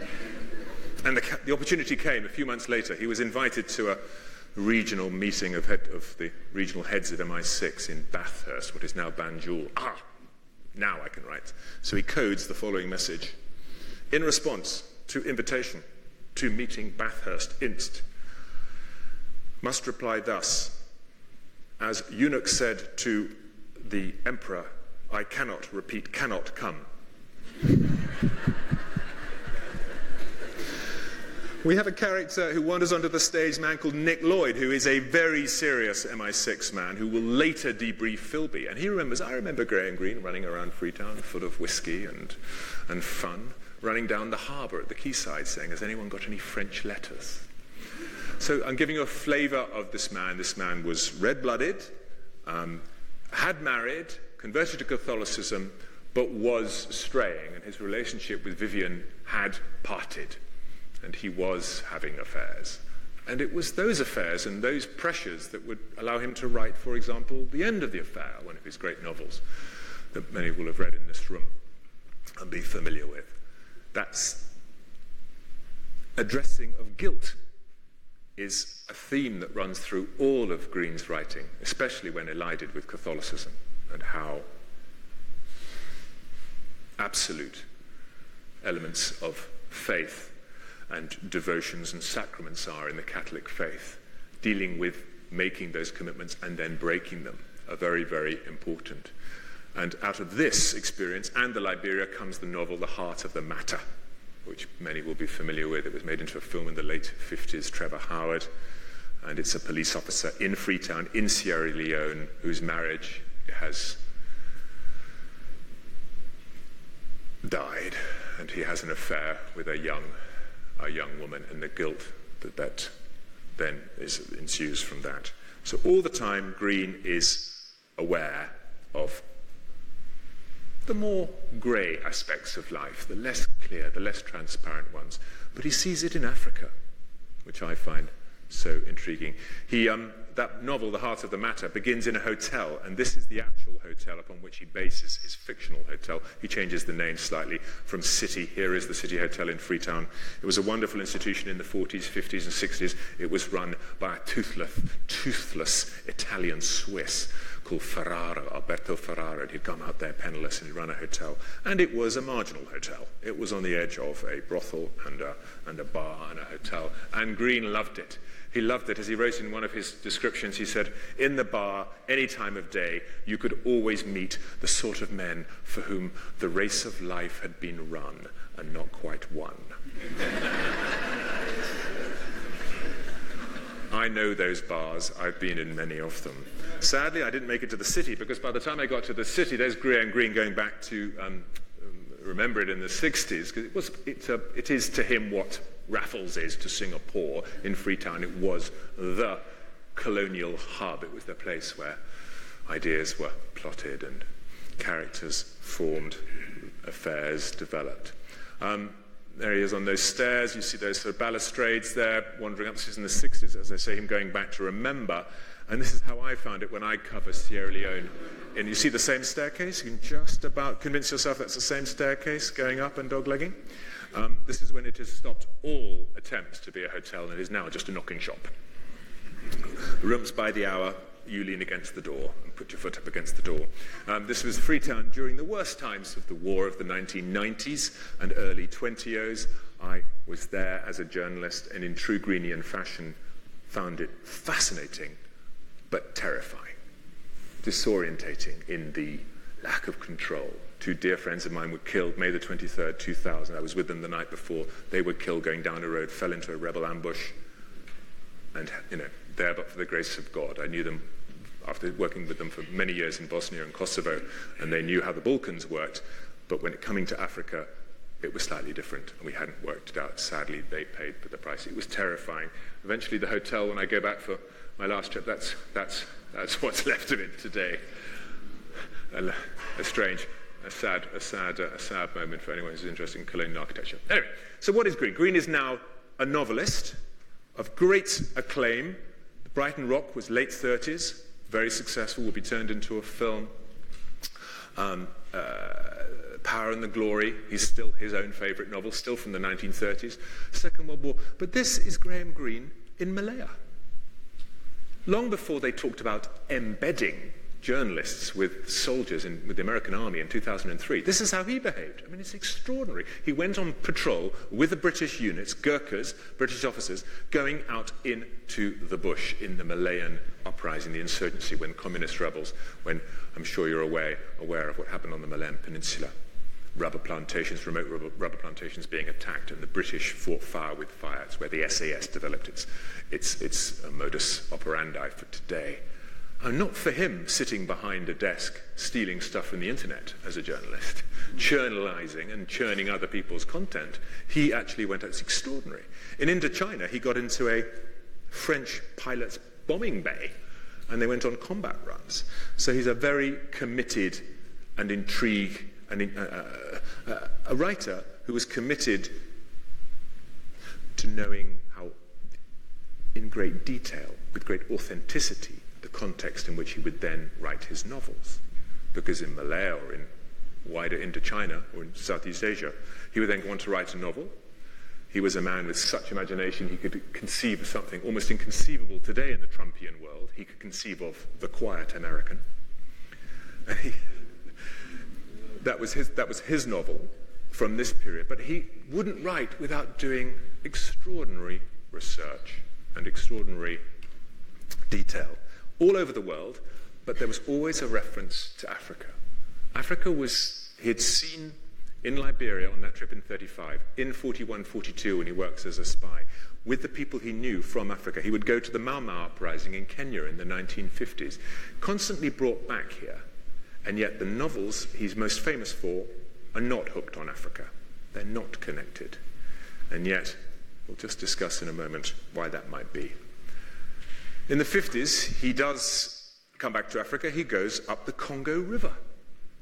And the opportunity came a few months later. He was invited to a regional meeting of the regional heads of MI6 in Bathurst, what is now Banjul. Now I can write. So he codes the following message. In response to invitation to meeting Bathurst inst, must reply thus: as eunuch said to the emperor, I cannot, repeat, cannot come. We have a character who wanders onto the stage, a man called Nick Lloyd, who is a very serious MI6 man who will later debrief Philby. And he remembers, I remember Graham Greene running around Freetown full of whiskey and fun, running down the harbour at the quayside saying, has anyone got any French letters? So I'm giving you a flavour of this man. This man was red-blooded, had married, converted to Catholicism, but was straying, and his relationship with Vivian had parted. And he was having affairs. And it was those affairs and those pressures that would allow him to write, for example, The End of the Affair, one of his great novels that many will have read in this room and be familiar with. That's addressing of guilt is a theme that runs through all of Greene's writing, especially when elided with Catholicism, and how absolute elements of faith and devotions and sacraments are in the Catholic faith. Dealing with making those commitments and then breaking them are very, very important. And out of this experience and the Liberia comes the novel The Heart of the Matter, which many will be familiar with. It was made into a film in the late 50s, Trevor Howard, and it's a police officer in Freetown, in Sierra Leone, whose marriage has died, and he has an affair with a young woman, and the guilt that then ensues from that. So all the time, Greene is aware of the more grey aspects of life, the less clear, the less transparent ones. But he sees it in Africa, which I find so intriguing. That novel, The Heart of the Matter, begins in a hotel, and this is the actual hotel upon which he bases his fictional hotel. He changes the name slightly from City. Here is the City Hotel in Freetown. It was a wonderful institution in the 40s, 50s, and 60s. It was run by a toothless Italian Swiss called Alberto Ferrara. He'd come out there penniless and he'd run a hotel. And it was a marginal hotel. It was on the edge of a brothel and a bar and a hotel. And Greene loved it. He loved it. As he wrote in one of his descriptions, he said, in the bar, any time of day, you could always meet the sort of men for whom the race of life had been run and not quite won. I know those bars. I've been in many of them. Sadly, I didn't make it to the city, because by the time I got to the city, there's Greene going back to remember it in the 60s, because it is to him what Raffles is to Singapore. In Freetown, it was the colonial hub. It was the place where ideas were plotted and characters formed, affairs developed. There he is on those stairs. You see those sort of balustrades there, wandering up. This is in the 60s, as I say, him going back to remember. And this is how I found it when I cover Sierra Leone. And you see the same staircase? You can just about convince yourself that's the same staircase going up and doglegging. This is when it has stopped all attempts to be a hotel, and it is now just a knocking shop. Rooms by the hour, you lean against the door and put your foot up against the door. This was Freetown during the worst times of the war of the 1990s and early 20s. I was there as a journalist, and in true Greeneian fashion, found it fascinating but terrifying, disorientating in the lack of control. Two dear friends of mine were killed May the 23rd, 2000. I was with them the night before. They were killed going down a road, fell into a rebel ambush, and, there but for the grace of God. I knew them after working with them for many years in Bosnia and Kosovo, and they knew how the Balkans worked, but when it coming to Africa, it was slightly different, and we hadn't worked it out. Sadly, they paid for the price. It was terrifying. Eventually, the hotel, when I go back for my last trip, that's what's left of it today. A sad moment for anyone who's interested in colonial architecture. Anyway, so what is Greene? Greene is now a novelist of great acclaim. Brighton Rock was late 30s, very successful, will be turned into a film. Power and the Glory, he's still his own favourite novel, still from the 1930s. Second World War. But this is Graham Greene in Malaya. Long before they talked about embedding journalists with soldiers with the American Army in 2003. This is how he behaved. I mean, it's extraordinary. He went on patrol with the British units, Gurkhas, British officers, going out into the bush in the Malayan uprising, the insurgency, when communist rebels, when I'm sure you're aware of what happened on the Malayan Peninsula. Rubber plantations, remote rubber plantations being attacked, and the British fought fire with fire. It's where the SAS developed its modus operandi for today. And not for him sitting behind a desk stealing stuff from the internet as a journalist, journalizing and churning other people's content. He actually went out. It's extraordinary. In Indochina, he got into a French pilot's bombing bay, and they went on combat runs. So he's a very committed and intrigued, and a writer who was committed to knowing how, in great detail, with great authenticity, the context in which he would then write his novels. Because in Malaya or in wider Indochina or in Southeast Asia, he would then go on to write a novel. He was a man with such imagination, he could conceive of something almost inconceivable today in the Trumpian world. He could conceive of the quiet American. And that was his novel from this period. But he wouldn't write without doing extraordinary research and extraordinary detail all over the world, but there was always a reference to Africa. he had seen in Liberia on that trip in 35, in 41, 42, when he works as a spy, with the people he knew from Africa. He would go to the Mau Mau uprising in Kenya in the 1950s, constantly brought back here, and yet the novels he's most famous for are not hooked on Africa. They're not connected. And yet, we'll just discuss in a moment why that might be. In the 50s, he does come back to Africa. He goes up the Congo River.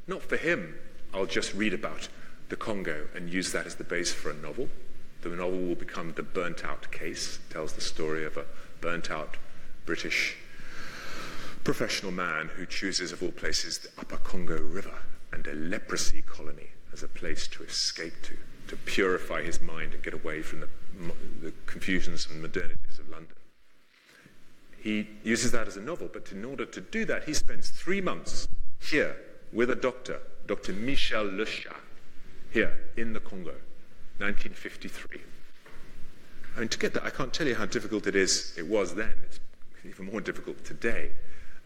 Not for him. I'll just read about the Congo and use that as the base for a novel. The novel will become The Burnt Out Case. It tells the story of a burnt-out British professional man who chooses, of all places, the upper Congo River and a leprosy colony as a place to escape to purify his mind and get away from the confusions and modernities of London. He uses that as a novel, but in order to do that, he spends 3 months here with a doctor, Dr. Michel Lechat, here in the Congo, 1953. I mean, to get that, I can't tell you how difficult it was then. It's even more difficult today.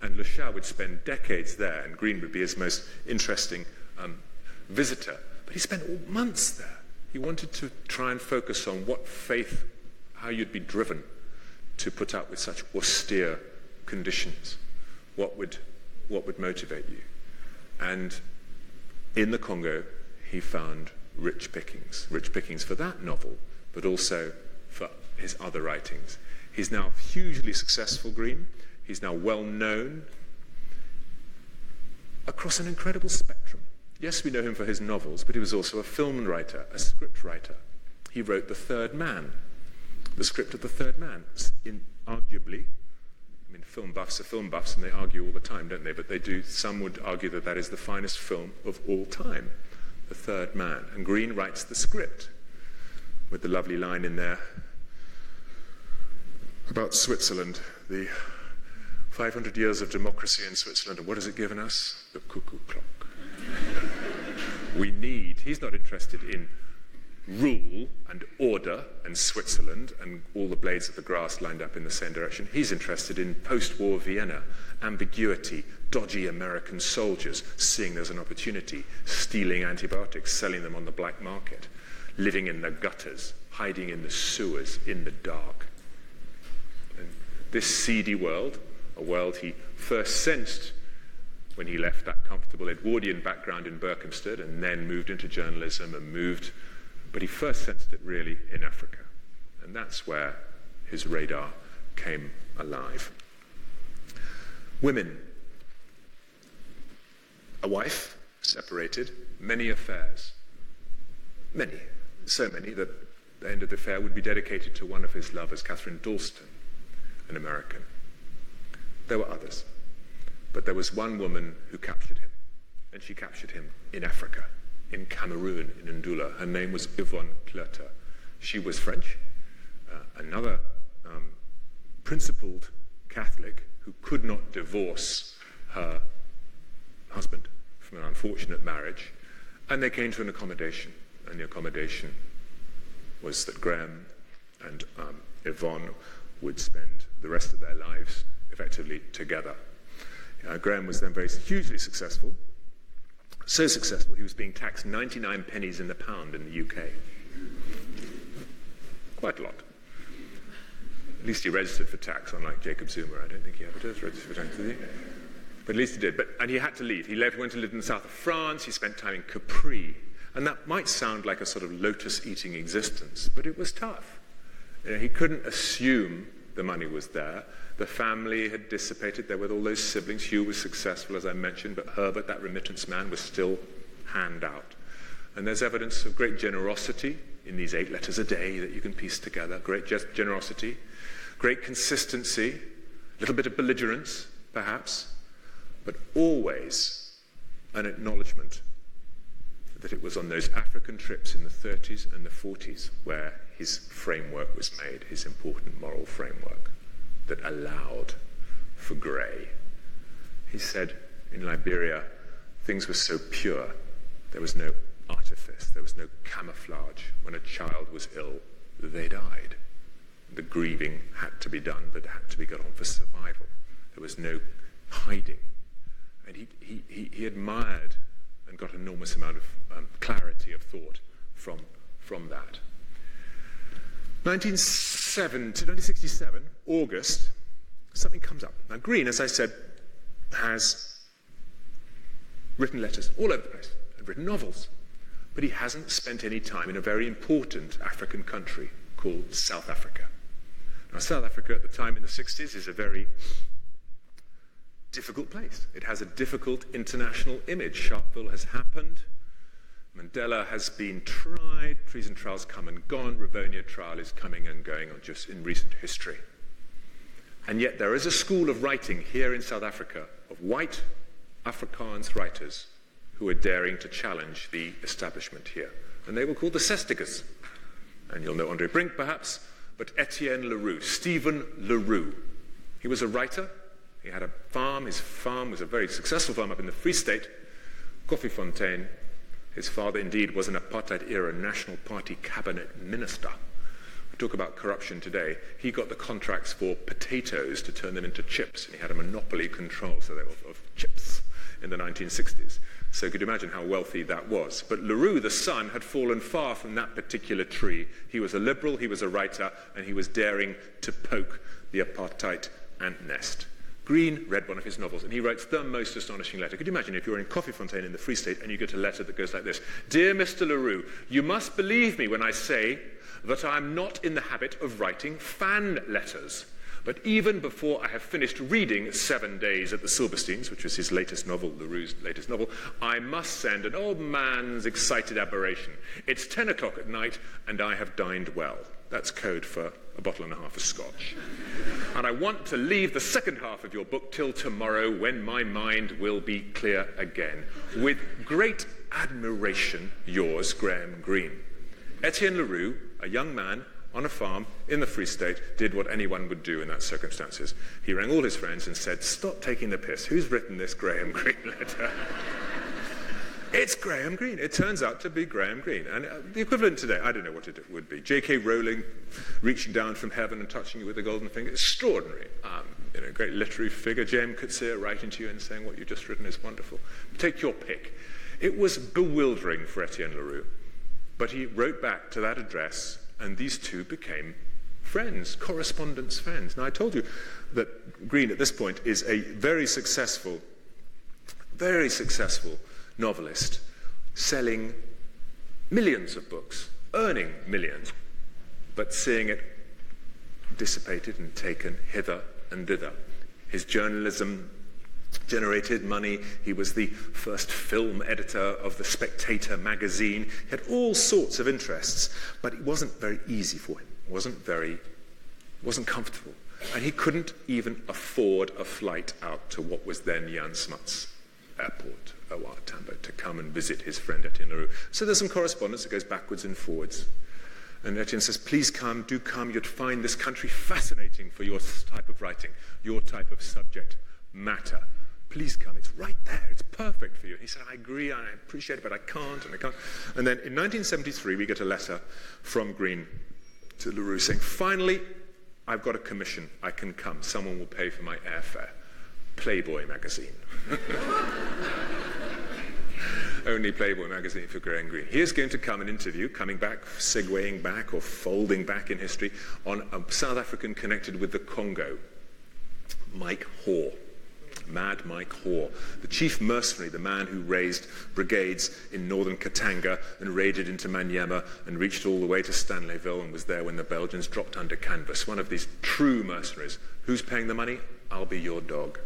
And Lechat would spend decades there, and Greene would be his most interesting visitor. But he spent months there. He wanted to try and focus on what faith, how you'd be driven to put up with such austere conditions. What would motivate you? And in the Congo, he found rich pickings for that novel, but also for his other writings. He's now hugely successful, Greene. He's now well known across an incredible spectrum. Yes, we know him for his novels, but he was also a film writer, a script writer. He wrote The Third Man, the script of The Third Man. Arguably, I mean, film buffs are film buffs, and they argue all the time, don't they? But they do. Some would argue that that is the finest film of all time, The Third Man. And Greene writes the script with the lovely line in there about Switzerland, the 500 years of democracy in Switzerland, and what has it given us? The cuckoo clock. He's not interested in rule and order and Switzerland and all the blades of the grass lined up in the same direction. He's interested in post-war Vienna, ambiguity, dodgy American soldiers seeing there's an opportunity, stealing antibiotics, selling them on the black market, living in the gutters, hiding in the sewers, in the dark. And this seedy world, a world he first sensed when he left that comfortable Edwardian background in Berkhamsted and then moved into journalism but he first sensed it really in Africa. And that's where his radar came alive. Women. A wife, separated, many affairs. Many, so many that the end of the affair would be dedicated to one of his lovers, Catherine Dalston, an American. There were others. But there was one woman who captured him, and she captured him in Africa, in Cameroon, in Ndula. Her name was Yvonne Clerter. She was French, another principled Catholic who could not divorce her husband from an unfortunate marriage, and they came to an accommodation, and the accommodation was that Graham and Yvonne would spend the rest of their lives effectively together. Graham was then hugely successful, so successful he was being taxed 99 pennies in the pound in the UK. Quite a lot. At least he registered for tax, unlike Jacob Zuma. I don't think he ever does register for tax, did he? But at least he did. And he had to leave. He went to live in the south of France. He spent time in Capri. And that might sound like a sort of lotus-eating existence, but it was tough. He couldn't assume the money was there. The family had dissipated. There were all those siblings. Hugh was successful, as I mentioned, but Herbert, that remittance man, was still hand out. And there's evidence of great generosity in these 8 letters a day that you can piece together. Great generosity, great consistency, a little bit of belligerence, perhaps, but always an acknowledgement that it was on those African trips in the 30s and the 40s where his framework was made, his important moral framework that allowed for grey. He said in Liberia, things were so pure, there was no artifice, there was no camouflage. When a child was ill, they died. The grieving had to be done, but it had to be got on for survival. There was no hiding. And he admired and got an enormous amount of clarity of thought from that. 1967, August, something comes up. Now, Greene, as I said, has written letters all over the place, and written novels, but he hasn't spent any time in a very important African country called South Africa. Now, South Africa at the time in the 60s is a very difficult place. It has a difficult international image. Sharpeville has happened. Mandela has been tried. Treason trials come and gone. Rivonia trial is coming and going on just in recent history. And yet there is a school of writing here in South Africa of white Afrikaans writers who are daring to challenge the establishment here. And they were called the Sestigers. And you'll know Andre Brink, perhaps, but Etienne Leroux, Stephen Leroux. He was a writer. He had a farm. His farm was a very successful farm up in the Free State, Koffiefontein. His father, indeed, was an apartheid-era National Party cabinet minister. We talk about corruption today. He got the contracts for potatoes to turn them into chips, and he had a monopoly control of chips in the 1960s. So you could imagine how wealthy that was. But Leroux, the son, had fallen far from that particular tree. He was a liberal, he was a writer, and he was daring to poke the apartheid ant nest. Greene read one of his novels, and he writes the most astonishing letter. Could you imagine if you're in Koffiefontein in the Free State and you get a letter that goes like this? Dear Mr. Leroux, you must believe me when I say that I am not in the habit of writing fan letters. But even before I have finished reading 7 Days at the Silbersteins, which was his latest novel, Leroux's latest novel, I must send an old man's excited aberration. It's 10 o'clock at night, and I have dined well. That's code for a bottle and a half of scotch. And I want to leave the second half of your book till tomorrow, when my mind will be clear again. With great admiration, yours, Graham Greene. Etienne Leroux, a young man on a farm in the Free State, did what anyone would do in that circumstances. He rang all his friends and said, stop taking the piss. Who's written this Graham Greene letter? It's Graham Greene. It turns out to be Graham Greene. And the equivalent today, I don't know what it would be. J.K. Rowling reaching down from heaven and touching you with a golden finger. Extraordinary. Great literary figure. Jem Coetzee writing to you and saying what you've just written is wonderful. Take your pick. It was bewildering for Etienne Leroux. But he wrote back to that address, and these two became friends, correspondence friends. Now, I told you that Greene at this point is a very successful novelist, selling millions of books, earning millions, but seeing it dissipated and taken hither and thither. His journalism generated money. He was the first film editor of the Spectator magazine. He had all sorts of interests, but it wasn't very easy for him. It wasn't comfortable. And he couldn't even afford a flight out to what was then Jan Smuts Airport, OR Tambo, to come and visit his friend Etienne Leroux. So there's some correspondence that goes backwards and forwards. And Etienne says, please come, do come. You'd find this country fascinating for your type of writing, your type of subject matter. Please come. It's right there. It's perfect for you. And he said, I agree, I appreciate it, but I can't. And then in 1973, we get a letter from Greene to Leroux saying, finally, I've got a commission. I can come. Someone will pay for my airfare. Playboy magazine. Only Playboy magazine for Graham Greene. He is going to come and interview, coming back, segueing back or folding back in history, on a South African connected with the Congo, Mike Hoare. Mad Mike Hoare, the chief mercenary, the man who raised brigades in northern Katanga and raided into Manyema and reached all the way to Stanleyville and was there when the Belgians dropped under canvas. One of these true mercenaries. Who's paying the money? I'll be your dog.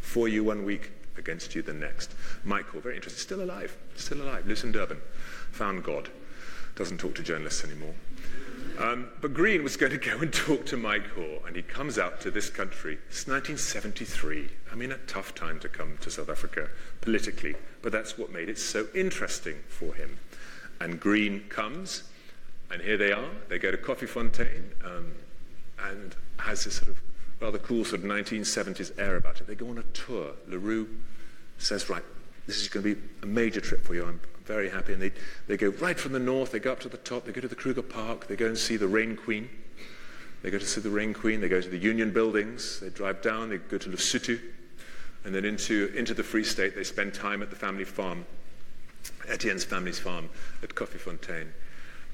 For you 1 week, against you the next. Mike Hoare, very interesting, still alive, lives in Durban, found God, doesn't talk to journalists anymore. But Greene was going to go and talk to Mike Hoare, and he comes out to this country. It's 1973. I mean, a tough time to come to South Africa politically, but that's what made it so interesting for him. And Greene comes, and here they are. They go to Koffiefontein, and has this sort of rather cool sort of 1970s air about it. They go on a tour. Leroux says, right, this is going to be a major trip for you. I'm very happy. And they go right from the north, they go up to the top, they go to the Kruger Park, they go and see the Rain Queen. They go to see the Rain Queen, they go to the Union buildings, they drive down, they go to Lesotho, and then into the Free State. They spend time at the family farm. Etienne's family's farm at Coffeefontaine.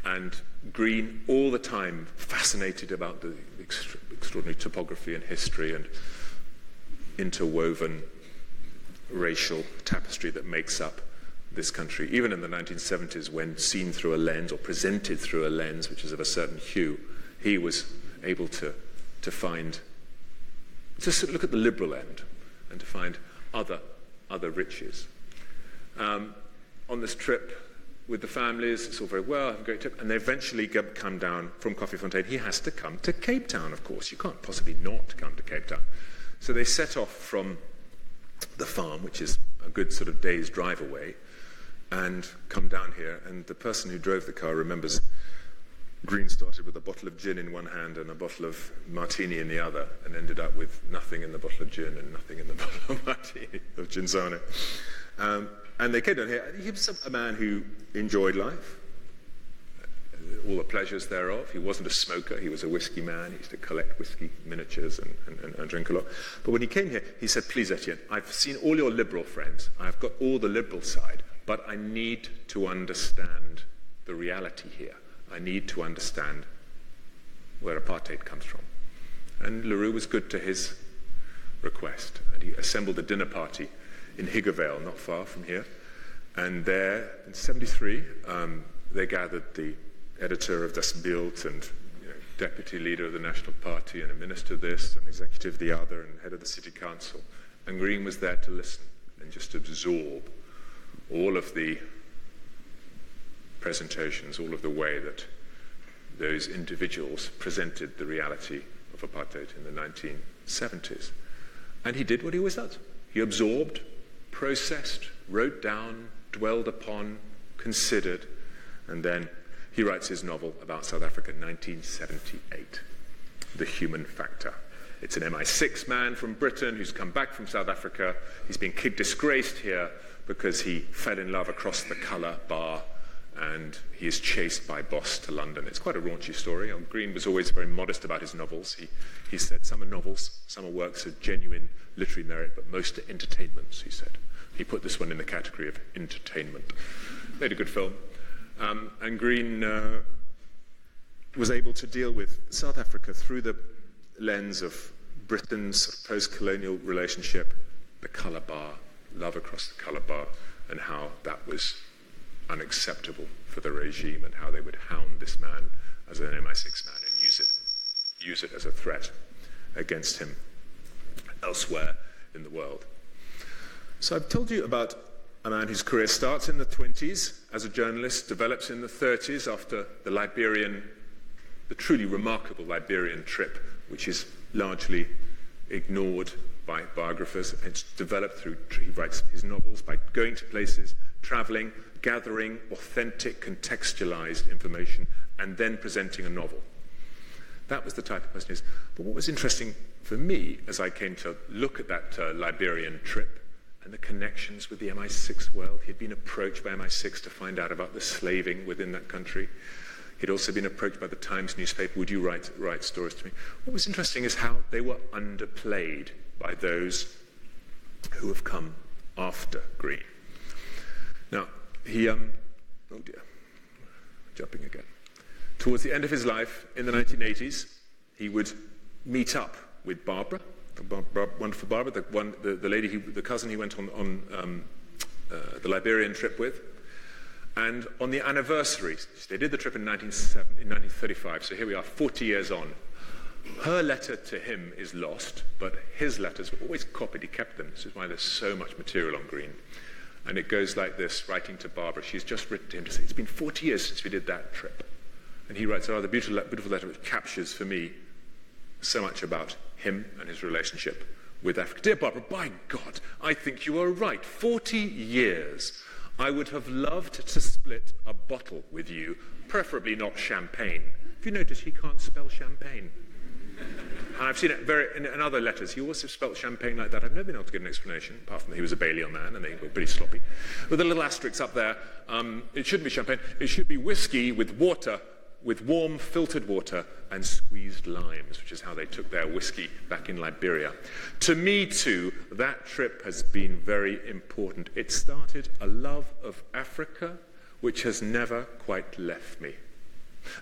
And Greene, all the time, fascinated about the extraordinary topography and history and interwoven racial tapestry that makes up this country. Even in the 1970s, when seen through a lens or presented through a lens which is of a certain hue, he was able to look at the liberal end and to find other riches. On this trip with the families, it's all very well, have a great trip, and they eventually come down from Coffeefontaine. He has to come to Cape Town, of course. You can't possibly not come to Cape Town. So they set off from the farm, which is a good sort of day's drive away, and come down here. And the person who drove the car remembers Greene started with a bottle of gin in one hand and a bottle of martini in the other, and ended up with nothing in the bottle of gin and nothing in the bottle of martini, of Ginzano. And they came down here. He was a man who enjoyed life, all the pleasures thereof. He wasn't a smoker. He was a whiskey man. He used to collect whiskey miniatures and drink a lot. But when he came here, he said, "Please, Etienne, I've seen all your liberal friends. I've got all the liberal side, but I need to understand the reality here. I need to understand where apartheid comes from." And Leroux was good to his request. And he assembled a dinner party in Higgovale, not far from here. And there, in 1973, they gathered the editor of Das Bild and deputy leader of the National Party and a minister this and executive the other and head of the city council. And Greene was there to listen and just absorb all of the presentations, all of the way that those individuals presented the reality of apartheid in the 1970s. And he did what he always does. He absorbed, processed, wrote down, dwelled upon, considered, and then he writes his novel about South Africa in 1978, The Human Factor. It's an MI6 man from Britain who's come back from South Africa. He's been disgraced here because he fell in love across the colour bar, and he is chased by boss to London. It's quite a raunchy story. Greene was always very modest about his novels. He said some are novels, some are works of genuine literary merit, but most are entertainments, he said. He put this one in the category of entertainment. Made a good film. And Greene was able to deal with South Africa through the lens of Britain's post-colonial relationship, the colour bar, love across the colour bar, and how that was unacceptable for the regime and how they would hound this man as an MI6 man and use it as a threat against him elsewhere in the world. So I've told you about a man whose career starts in the 20s as a journalist, develops in the 30s after the truly remarkable Liberian trip, which is largely ignored by biographers. It's developed through, he writes his novels by going to places, traveling, gathering authentic, contextualized information, and then presenting a novel. That was the type of person he is. But what was interesting for me as I came to look at that Liberian trip and the connections with the MI6 world, he'd been approached by MI6 to find out about the slaving within that country. He'd also been approached by the Times newspaper, "Would you write stories to me?" What was interesting is how they were underplayed by those who have come after Greene. Now, he, oh dear, jumping again. Towards the end of his life, in the 1980s, he would meet up with Barbara, wonderful Barbara, the lady, the cousin he went on the Liberian trip with. And on the anniversary, they did the trip in 1935, so here we are, 40 years on. Her letter to him is lost, but his letters were always copied. He kept them. This is why there's so much material on Greene. And it goes like this, writing to Barbara. She's just written to him to say, "It's been 40 years since we did that trip." And he writes a rather beautiful letter which captures for me so much about him and his relationship with Africa. "Dear Barbara, by God, I think you are right. 40 years. I would have loved to split a bottle with you, preferably not champagne." If you notice, he can't spell champagne. And I've seen it in other letters. He also spelt champagne like that. I've never been able to get an explanation, apart from that he was a Balliol man and they were pretty sloppy. With a little asterisk up there, it shouldn't be champagne. It should be whiskey with water with warm filtered water and squeezed limes, which is how they took their whiskey back in Liberia. To me, too, that trip has been very important. It started a love of Africa, which has never quite left me,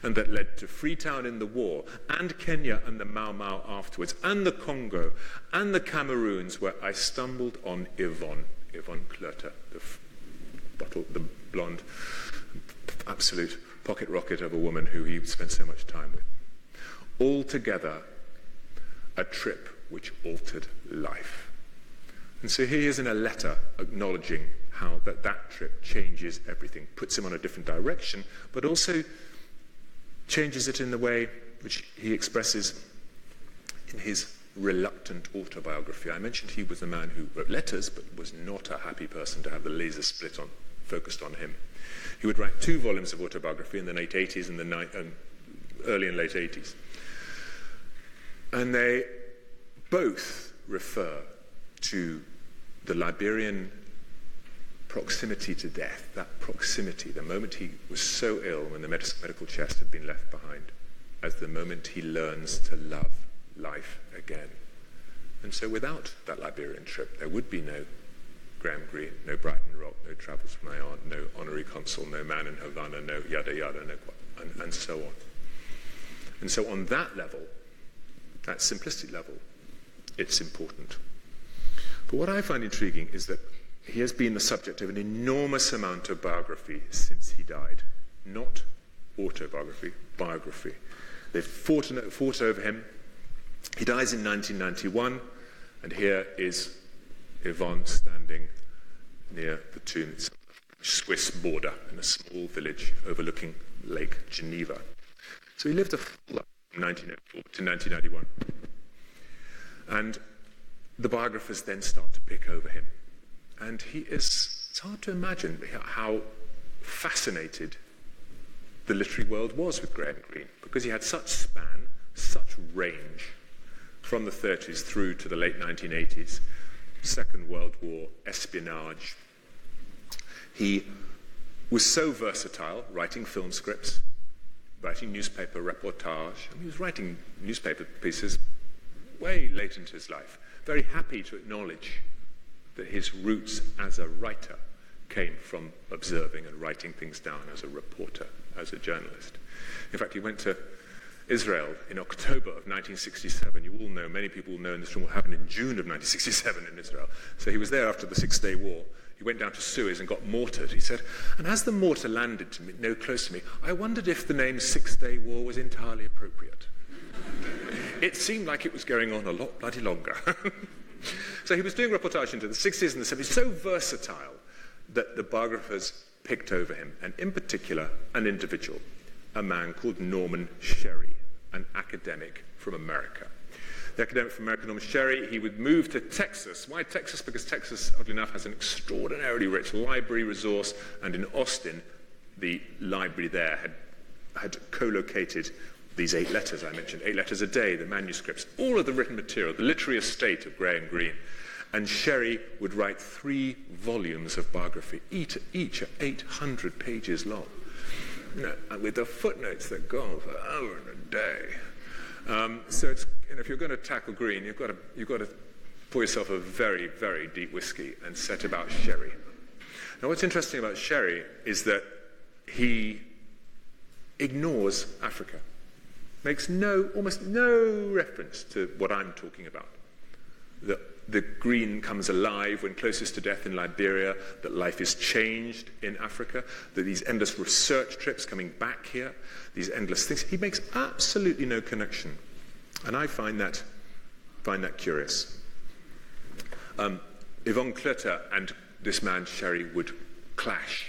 and that led to Freetown in the war, and Kenya and the Mau Mau afterwards, and the Congo, and the Cameroons, where I stumbled on Yvonne Clutter, the blonde, absolute pocket rocket of a woman who he spent so much time with. Altogether, a trip which altered life. And so here he is in a letter acknowledging how that trip changes everything, puts him on a different direction, but also changes it in the way which he expresses in his reluctant autobiography. I mentioned he was a man who wrote letters, but was not a happy person to have the laser split on, focused on him. He would write 2 volumes of autobiography in the late 80s and early and late 80s. And they both refer to the Liberian proximity to death, that proximity, the moment he was so ill when the medical chest had been left behind, as the moment he learns to love life again. And so without that Liberian trip, there would be no Graham Greene, no Brighton Rock, no Travels with My Aunt, no Honorary Consul, no Man in Havana, no yada yada, and so on. And so on that level, that simplistic level, it's important. But what I find intriguing is that he has been the subject of an enormous amount of biography since he died. Not autobiography, biography. They've fought over him. He dies in 1991, and here is Yvonne standing near the tomb, Swiss border, in a small village overlooking Lake Geneva. So he lived a full life from 1904 to 1991. And the biographers then start to pick over him. And it's hard to imagine how fascinated the literary world was with Graham Greene, because he had such span, such range, from the 30s through to the late 1980s, Second World War, espionage. He was so versatile, writing film scripts, writing newspaper reportage. He was writing newspaper pieces way late into his life, very happy to acknowledge that his roots as a writer came from observing and writing things down as a reporter, as a journalist. In fact, he went to Israel in October of 1967. You all know, many people know in this room what happened in June of 1967 in Israel. So he was there after the Six-Day War. He went down to Suez and got mortared. He said, and as the mortar landed close to me, I wondered if the name Six-Day War was entirely appropriate. It seemed like it was going on a lot bloody longer. So he was doing reportage into the 60s and the 70s, so versatile that the biographers picked over him, and in particular, an individual, a man called Norman Sherry, an academic from America. The academic from America, Norman Sherry, he would move to Texas. Why Texas? Because Texas, oddly enough, has an extraordinarily rich library resource, and in Austin, the library there had co-located these 8 letters I mentioned, 8 letters a day, the manuscripts, all of the written material, the literary estate of Graham Greene. And Sherry would write 3 volumes of biography, each 800 pages long, with the footnotes that go on for hours a day. So it's, if you're going to tackle Greene, you've got to pour yourself a very, very deep whiskey and set about Sherry. Now, what's interesting about Sherry is that he ignores Africa. Makes almost no reference to what I'm talking about. The Greene comes alive when closest to death in Liberia, that life is changed in Africa, that these endless research trips coming back here, these endless things. He makes absolutely no connection. And I find that curious. Yvonne Clutter and this man Sherry would clash.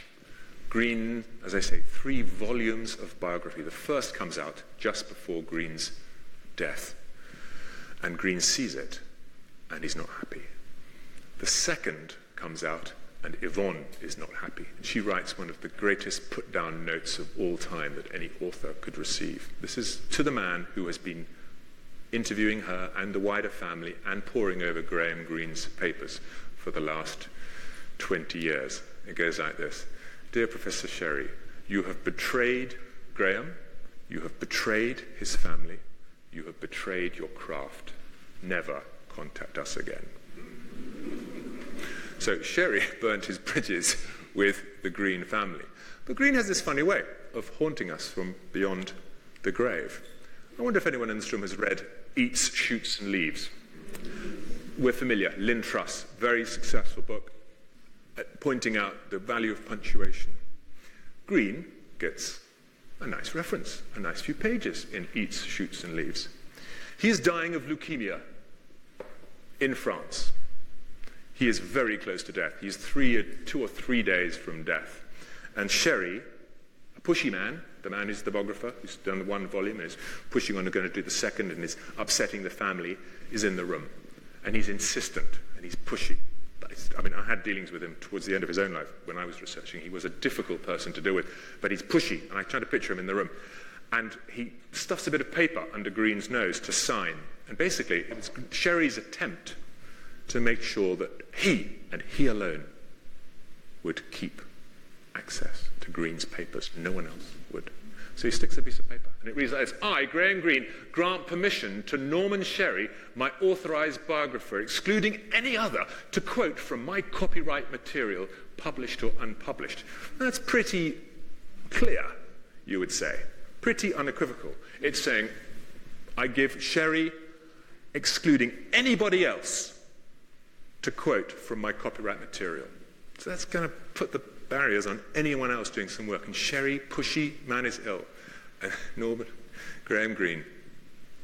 Greene, as I say, 3 volumes of biography. The first comes out just before Greene's death. And Greene sees it, and he's not happy. The second comes out, and Yvonne is not happy. And she writes one of the greatest put-down notes of all time that any author could receive. This is to the man who has been interviewing her and the wider family and poring over Graham Greene's papers for the last 20 years. It goes like this. Dear Professor Sherry, you have betrayed Graham, You have betrayed his family. You have betrayed your craft. Never contact us again. So Sherry burnt his bridges with the Greene family. But Greene has this funny way of haunting us from beyond the grave. I wonder if anyone in this room has read Eats, Shoots and Leaves. We're familiar. Lynn Truss, very successful book, pointing out the value of punctuation. Greene gets a nice reference, a nice few pages in Eats, Shoots and Leaves. He is dying of leukemia in France. He is very close to death. He's 2 or 3 days from death. And Sherry, a pushy man, the man is the biographer, who's done one volume and is pushing on and going to do the second and is upsetting the family, is in the room. And he's insistent and he's pushy. I mean, I had dealings with him towards the end of his own life when I was researching. He was a difficult person to deal with, but he's pushy, and I try to picture him in the room. And he stuffs a bit of paper under Greene's nose to sign. And basically, it was Sherry's attempt to make sure that he, and he alone, would keep access to Greene's papers. No one else would. So he sticks a piece of paper, and it reads like this: I, Graham Greene, grant permission to Norman Sherry, my authorized biographer, excluding any other, to quote from my copyright material, published or unpublished. That's pretty clear, you would say. Pretty unequivocal. It's saying, I give Sherry, excluding anybody else, to quote from my copyright material. So that's going to put the barriers on anyone else doing some work. And Sherry, pushy, man is ill. Norman Graham Greene,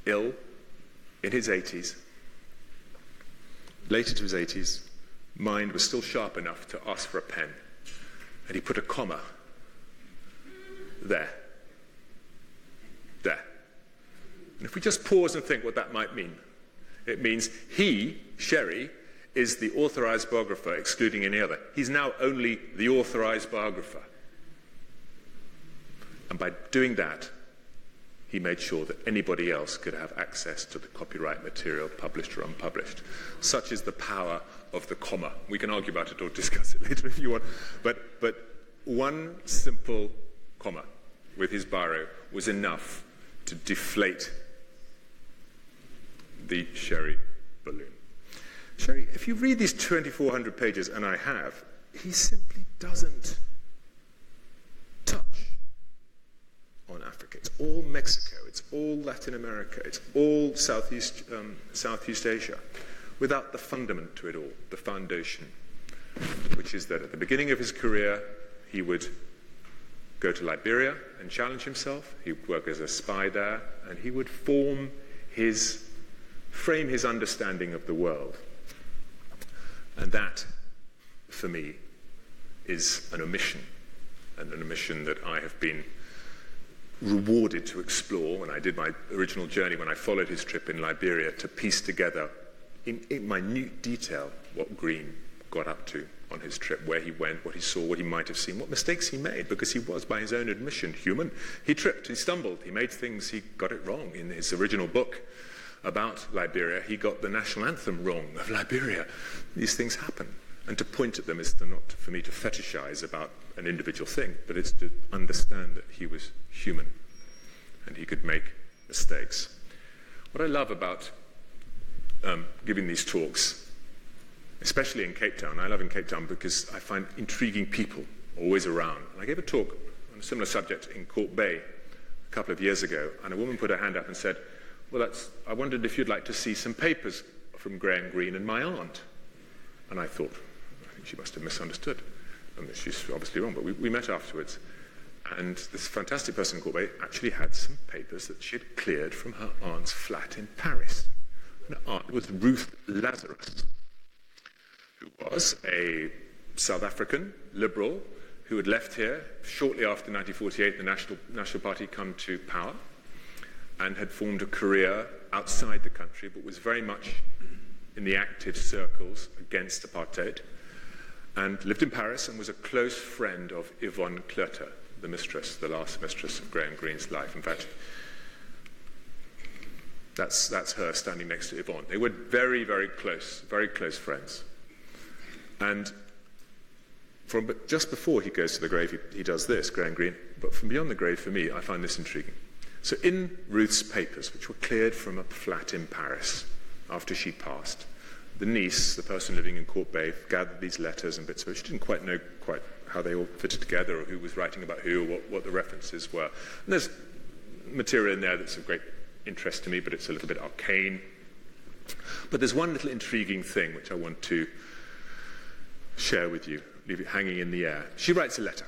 ill, in his 80s, late into his 80s, mind was still sharp enough to ask for a pen. And he put a comma there. There. And if we just pause and think what that might mean, it means he, Sherry, is the authorized biographer, excluding any other. He's now only the authorized biographer. And by doing that, he made sure that anybody else could have access to the copyright material, published or unpublished. Such is the power of the comma. We can argue about it or discuss it later if you want. But one simple comma with his biro was enough to deflate the Sherry balloon. Sherry, if you read these 2,400 pages, and I have, he simply doesn't touch on Africa. It's all Mexico, it's all Latin America, it's all Southeast Asia, without the fundament to it all, the foundation, which is that at the beginning of his career, he would go to Liberia and challenge himself. He would work as a spy there, and he would frame his understanding of the world. And that, for me, is an omission, and an omission that I have been rewarded to explore when I did my original journey, when I followed his trip in Liberia, to piece together in minute detail what Greene got up to on his trip, where he went, what he saw, what he might have seen, what mistakes he made, because he was, by his own admission, human. He tripped, he stumbled, he made things, he got it wrong. In his original book about Liberia, he got the national anthem wrong of Liberia. These things happen. And to point at them is not for me to fetishize about an individual thing, but it's to understand that he was human and he could make mistakes. What I love about giving these talks, especially in Cape Town, I love in Cape Town because I find intriguing people always around. And I gave a talk on a similar subject in Court Bay a couple of years ago, and a woman put her hand up and said, well, I wondered if you'd like to see some papers from Graham Greene and my aunt. And I thought, I think she must have misunderstood. And she's obviously wrong, but we met afterwards. And this fantastic person in Court Bay actually had some papers that she had cleared from her aunt's flat in Paris. And her aunt was Ruth Lazarus, who was a South African liberal who had left here shortly after 1948, the National Party come to power, and had formed a career outside the country, but was very much in the active circles against apartheid, and lived in Paris and was a close friend of Yvonne Clutter, the mistress, the last mistress of Graham Greene's life. In fact, that's her standing next to Yvonne. They were very, very close friends. And just before he goes to the grave, he does this, Graham Greene. But from beyond the grave, for me, I find this intriguing. So in Ruth's papers, which were cleared from a flat in Paris after she passed, the niece, the person living in Court Bay, gathered these letters and bits of it. She didn't quite know how they all fitted together or who was writing about who or what the references were. And there's material in there that's of great interest to me, but it's a little bit arcane. But there's one little intriguing thing which I want to share with you, leave it hanging in the air. She writes a letter.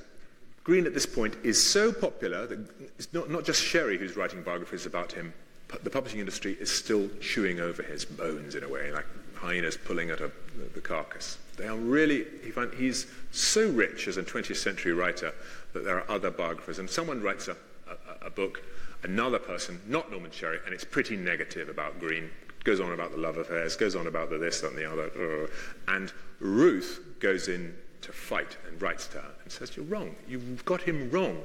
Greene at this point is so popular that it's not just Sherry who's writing biographies about him, but the publishing industry is still chewing over his bones in a way, like hyenas pulling at the carcass. They are really, he's so rich as a 20th century writer that there are other biographers. And someone writes a book, another person, not Norman Sherry, and it's pretty negative about Greene. Goes on about the love affairs, goes on about the this and the other. And Ruth goes in to fight and writes to her and says, you're wrong. You've got him wrong.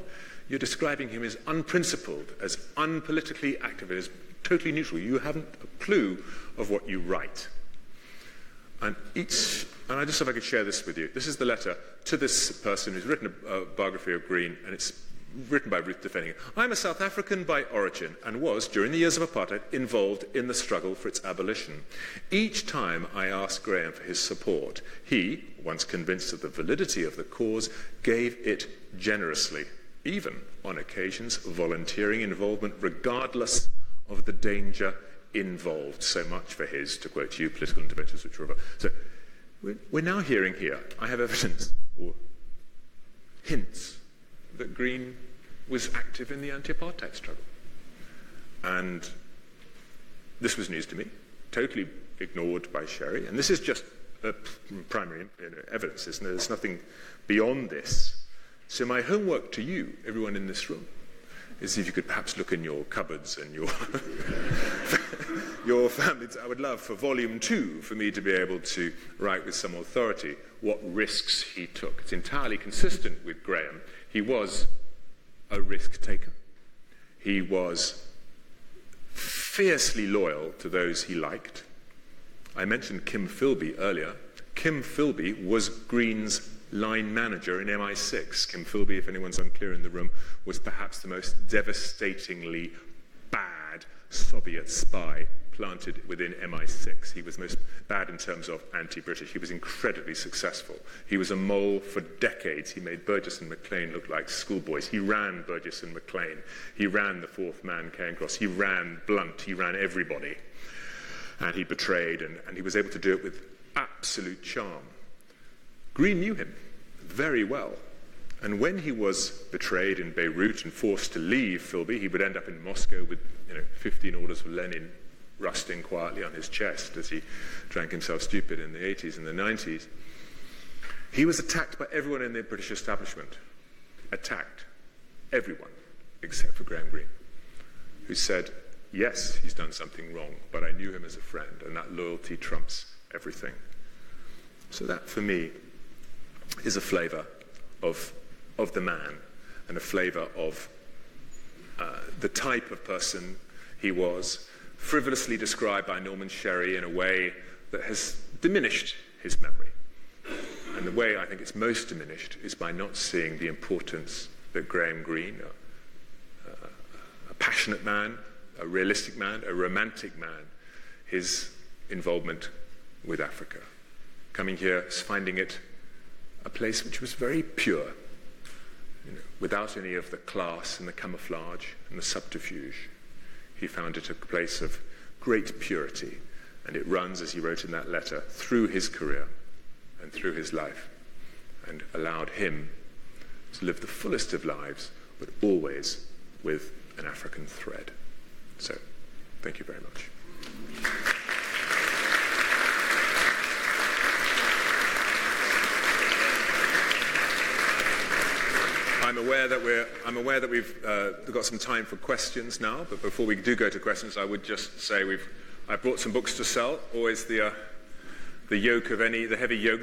You're describing him as unprincipled, as unpolitically active, as totally neutral. You haven't a clue of what you write. And I just thought if I could share this with you. This is the letter to this person who's written a biography of Greene, and it's written by Ruth defending it. I'm a South African by origin and was, during the years of apartheid, involved in the struggle for its abolition. Each time I asked Graham for his support, he, once convinced of the validity of the cause, gave it generously, even, on occasions, volunteering involvement regardless of the danger involved. So much for his, to quote you, political interventions which were... So we're now hearing here, I have evidence, or hints, that Greene was active in the anti-apartheid struggle. And this was news to me, totally ignored by Sherry. And this is just primary evidence, isn't there? There's nothing beyond this. So my homework to you, everyone in this room, is if you could perhaps look in your cupboards and your your families. I would love for volume 2 for me to be able to write with some authority what risks he took. It's entirely consistent with Graham. He was a risk taker. He was fiercely loyal to those he liked. I mentioned Kim Philby earlier. Kim Philby was Greene's line manager in MI6. Kim Philby, if anyone's unclear in the room, was perhaps the most devastatingly bad Soviet spy planted within MI6. He was most bad in terms of anti-British. He was incredibly successful. He was a mole for decades. He made Burgess and McLean look like schoolboys. He ran Burgess and McLean. He ran the fourth man, Cairncross. He ran Blunt. He ran everybody. And he betrayed, and he was able to do it with absolute charm. Greene knew him very well. And when he was betrayed in Beirut and forced to leave Philby, he would end up in Moscow with 15 orders for Lenin rusting quietly on his chest as he drank himself stupid in the 80s and the 90s. He was attacked by everyone in the British establishment. Attacked. Everyone, except for Graham Greene, who said, yes, he's done something wrong, but I knew him as a friend, and that loyalty trumps everything. So that, for me, is a flavour of the man and a flavour of the type of person he was, frivolously described by Norman Sherry in a way that has diminished his memory. And the way I think it's most diminished is by not seeing the importance that Graham Greene, a passionate man, a realistic man, a romantic man, his involvement with Africa. Coming here, finding it a place which was very pure, without any of the class and the camouflage and the subterfuge. He found it a place of great purity, and it runs, as he wrote in that letter, through his career and through his life, and allowed him to live the fullest of lives, but always with an African thread. So, thank you very much. I'm aware that we've got some time for questions now, but before we do go to questions, I would just say I brought some books to sell. Always the heavy yoke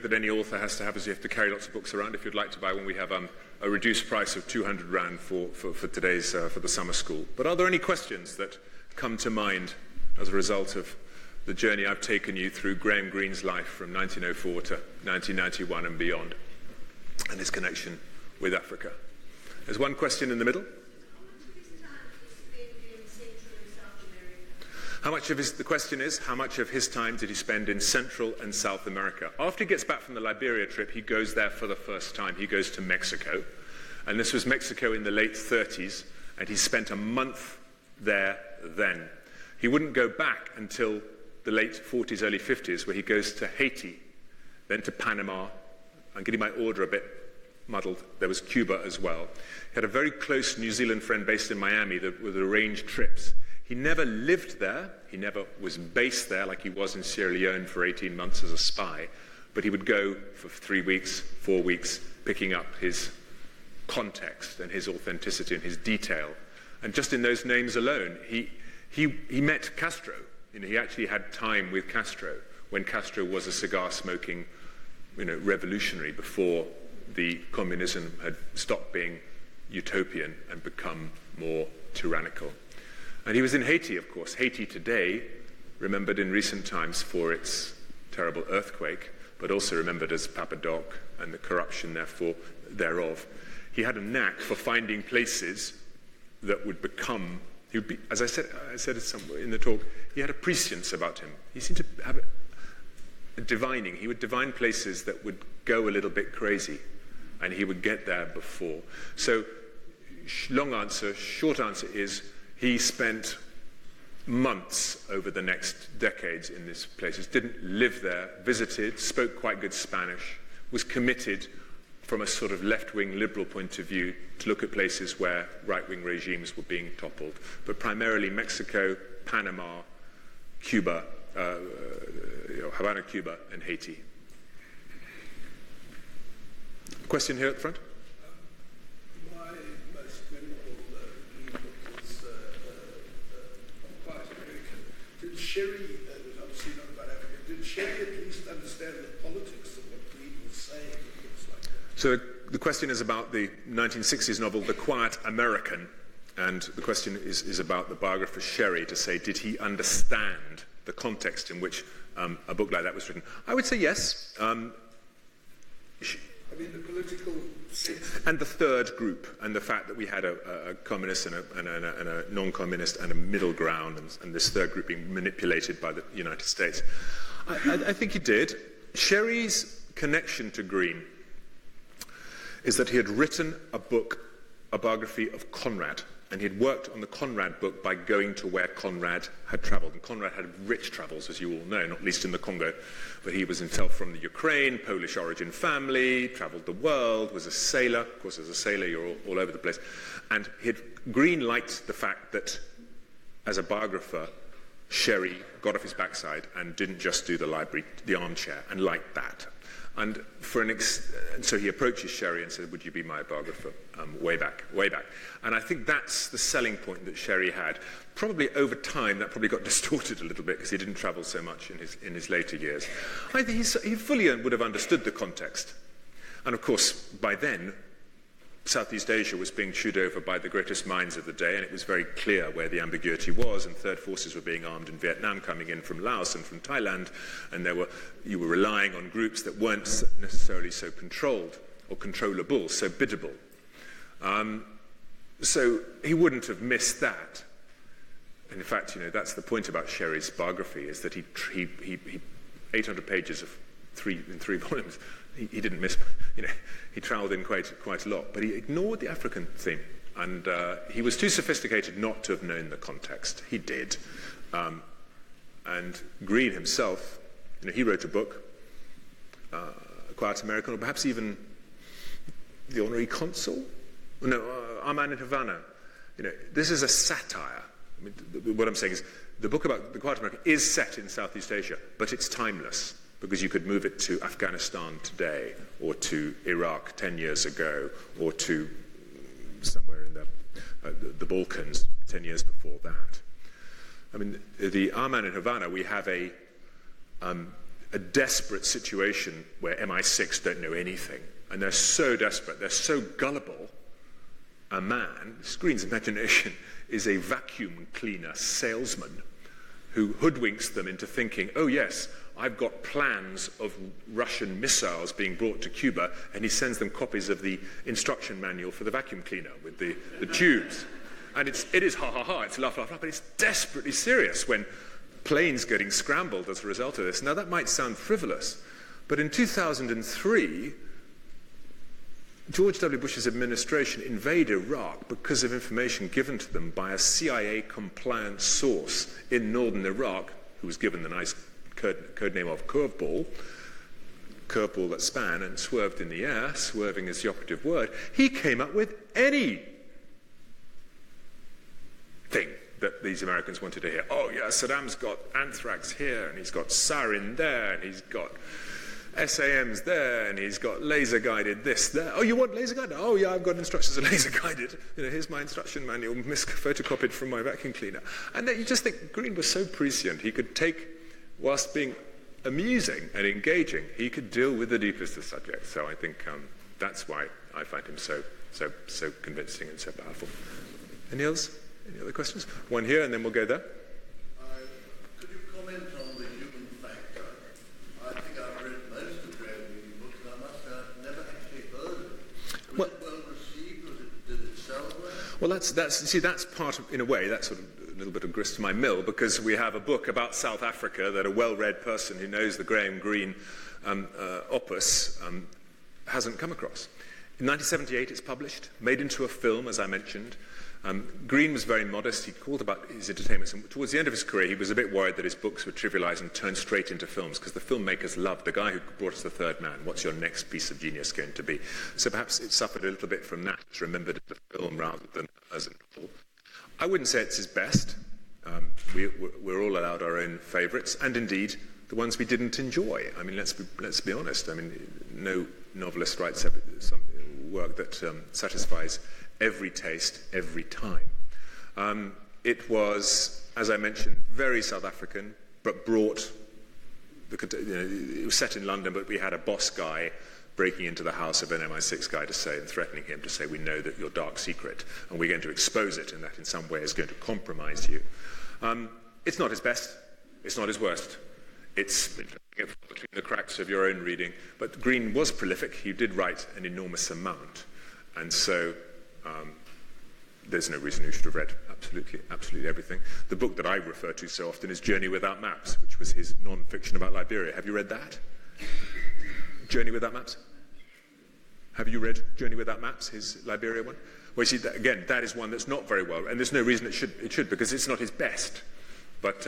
that any author has to have is you have to carry lots of books around. If you'd like to buy one, we have a reduced price of 200 Rand for today's for the summer school. But are there any questions that come to mind as a result of the journey I've taken you through Graham Greene's life from 1904 to 1991 and beyond, and his connection with Africa? There's one question in the middle. How much of his time he spent The question is, how much of his time did he spend in Central and South America? After he gets back from the Liberia trip, he goes there for the first time. He goes to Mexico. And this was Mexico in the late 30s, and he spent a month there then. He wouldn't go back until the late 40s, early 50s, where he goes to Haiti, then to Panama. I'm getting my order a bit muddled. There was Cuba as well. He had a very close New Zealand friend based in Miami that would arrange trips. He never lived there. He never was based there like he was in Sierra Leone for 18 months as a spy. But he would go for 3 weeks, 4 weeks, picking up his context and his authenticity and his detail. And just in those names alone, he met Castro. He actually had time with Castro when Castro was a cigar-smoking, revolutionary before the communism had stopped being utopian and become more tyrannical. And he was in Haiti, of course. Haiti today, remembered in recent times for its terrible earthquake, but also remembered as Papa Doc and the corruption thereof. He had a knack for finding places that would become, as I said it somewhere in the talk, he had a prescience about him. He seemed to have a divining. He would divine places that would go a little bit crazy, and he would get there before. So, long answer, short answer is, he spent months over the next decades in these places, didn't live there, visited, spoke quite good Spanish, was committed from a sort of left-wing liberal point of view to look at places where right-wing regimes were being toppled, but primarily Mexico, Panama, Cuba, Havana, Cuba, and Haiti. Question here at the front? My most memorable book is apartheid-era. Did Sherry, obviously not about Africa, did Sherry at least understand the politics of what Greene was saying? It looks like that. So the question is about the 1960s novel, The Quiet American, and the question is about the biographer Sherry to say, did he understand the context in which a book like that was written? I would say yes. The political sense. And the third group, and the fact that we had a communist and a non-communist and a middle ground, and this third group being manipulated by the United States. I think he did. Sherry's connection to Greene is that he had written a biography of Conrad, and he had worked on the Conrad book by going to where Conrad had traveled. And Conrad had rich travels, as you all know, not least in the Congo. But he was himself from the Ukraine, Polish origin family, traveled the world, was a sailor. Of course, as a sailor, you're all over the place. And Greene liked the fact that, as a biographer, Sherry got off his backside and didn't just do the library, the armchair, and liked that. And so he approaches Sherry and said, would you be my biographer? Way back. And I think that's the selling point that Sherry had. Probably over time, that probably got distorted a little bit because he didn't travel so much in his later years. I think he fully would have understood the context. And of course, by then, Southeast Asia was being chewed over by the greatest minds of the day, and it was very clear where the ambiguity was, and third forces were being armed in Vietnam, coming in from Laos and from Thailand, and you were relying on groups that weren't necessarily so controlled or controllable, so biddable. So he wouldn't have missed that. And in fact, that's the point about Sherry's biography, is that he 800 pages of in three volumes. He didn't miss, he travelled in quite a lot, but he ignored the African theme, and he was too sophisticated not to have known the context. He did. And Greene himself, he wrote a book, Quiet American, or perhaps even The Honorary Consul? No, Our Man in Havana. This is a satire. What I'm saying is, the book about the Quiet American is set in Southeast Asia, but it's timeless, because you could move it to Afghanistan today, or to Iraq 10 years ago, or to somewhere in the Balkans 10 years before that. The Our Man in Havana, we have a desperate situation where MI6 don't know anything, and they're so desperate, they're so gullible. A man, Greene's imagination, is a vacuum cleaner salesman who hoodwinks them into thinking, oh yes, I've got plans of Russian missiles being brought to Cuba, and he sends them copies of the instruction manual for the vacuum cleaner with the tubes. And it is ha ha ha, it's laugh, laugh, laugh, but it's desperately serious when planes getting scrambled as a result of this. Now, that might sound frivolous, but in 2003, George W. Bush's administration invaded Iraq because of information given to them by a CIA-compliant source in northern Iraq, who was given the nice code name of Curveball that span and swerved in the air, swerving is the operative word. He came up with any thing that these Americans wanted to hear. Oh, yeah, Saddam's got anthrax here, and he's got sarin there, and he's got SAMs there, and he's got laser-guided this there. Oh, you want laser-guided? Oh, yeah, I've got instructions for laser-guided. Here's my instruction manual, photocopied from my vacuum cleaner. And then you just think Greene was so prescient. He could take, whilst being amusing and engaging, he could deal with the deepest of subjects. So I think that's why I find him so convincing and so powerful. Any others? Any other questions? One here, and then we'll go there. Could you comment on the human factor? I think I've read most of Greene's books, and I must say I've never actually heard of it. Was it well received? Did it sell well? Well, that's part of, in a way, that's sort of a little bit of grist to my mill, because we have a book about South Africa that a well-read person who knows the Graham Greene opus hasn't come across. In 1978, it's published, made into a film, as I mentioned. Greene was very modest. He called about his entertainments, and towards the end of his career, he was a bit worried that his books would trivialize and turn straight into films, because the filmmakers loved the guy who brought us The Third Man. What's your next piece of genius going to be? So perhaps it suffered a little bit from that. It's remembered as a film rather than as a novel. I wouldn't say it's his best. We're all allowed our own favourites, and indeed the ones we didn't enjoy. I mean, let's be honest. I mean, no novelist writes some work that satisfies every taste, every time. It was, as I mentioned, very South African, but brought, it was set in London, but we had a boss guy breaking into the house of an MI6 guy and threatening him to say, we know that your dark secret, and we're going to expose it, and that in some way is going to compromise you. It's not his best, it's not his worst. It's between the cracks of your own reading, but Greene was prolific. He did write an enormous amount, and so there's no reason you should have read absolutely everything. The book that I refer to so often is Journey Without Maps, which was his non-fiction about Liberia. Have you read that? Journey Without Maps? Have you read Journey Without Maps, his Liberia one? Well, you see, again, that is one that's not very well, and there's no reason it should, because it's not his best. But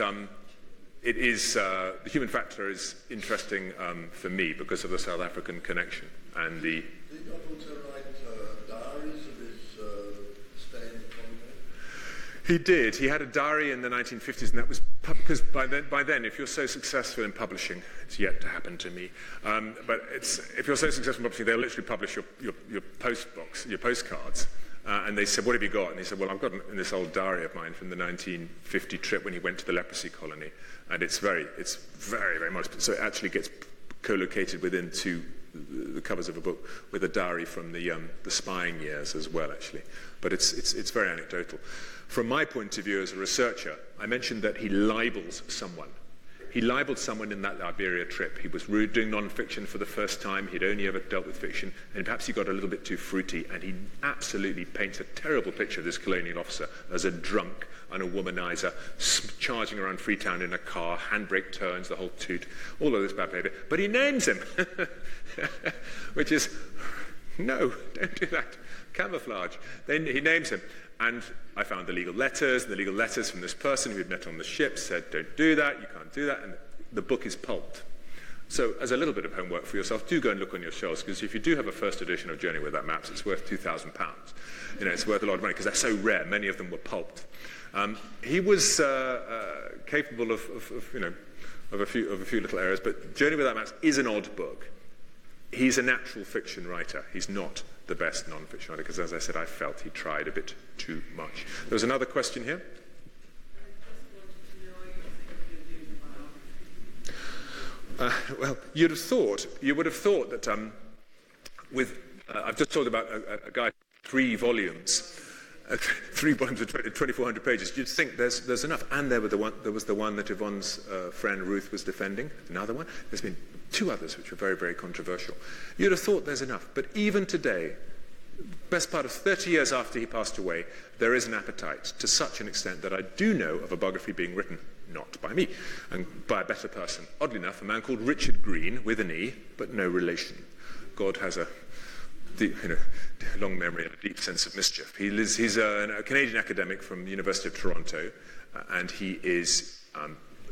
it is, the human factor is interesting for me because of the South African connection and the... Did he not also write diaries of his stay in the Congo? He did. He had a diary in the 1950s, and that was because by then, if you're so successful in publishing, it's yet to happen to me. But if you're so successful in publishing, they'll literally publish your postcards. And they said, "What have you got?" And he said, "Well, I've got this old diary of mine from the 1950 trip when he went to the leprosy colony, and it's very, very modest. So it actually gets co-located within the covers of a book with a diary from the spying years as well, actually. But it's very anecdotal. From my point of view as a researcher, I mentioned that he libels someone. He libeled someone in that Liberia trip. He was doing non-fiction for the first time. He'd only ever dealt with fiction, and perhaps he got a little bit too fruity, and he absolutely paints a terrible picture of this colonial officer as a drunk and a womanizer, charging around Freetown in a car, handbrake turns, the whole toot, all of this bad behavior. But he names him, which is, no, don't do that. Camouflage. Then he names him. And I found the legal letters from this person who had met on the ship said, don't do that, you can't do that, and the book is pulped. So as a little bit of homework for yourself, do go and look on your shelves, because if you do have a first edition of Journey Without Maps, it's worth £2,000. It's worth a lot of money, because they're so rare, many of them were pulped. He was capable of a few little errors, but Journey Without Maps is an odd book. He's a natural fiction writer. He's not the best non-fiction writer, because, as I said, I felt he tried a bit too much. There was another question here. Well, you would have thought that I've just talked about a guy, 3 volumes. 3 volumes of 2,400 pages. You'd think there's enough. And there was the one that Yvonne's friend Ruth was defending. Another one. There's been 2 others which were very, very controversial. You'd have thought there's enough. But even today, best part of 30 years after he passed away, there is an appetite to such an extent that I do know of a biography being written, not by me, and by a better person. Oddly enough, a man called Richard Greene, with an E, but no relation. God has a deep, long memory and a deep sense of mischief. He's a Canadian academic from the University of Toronto, and he is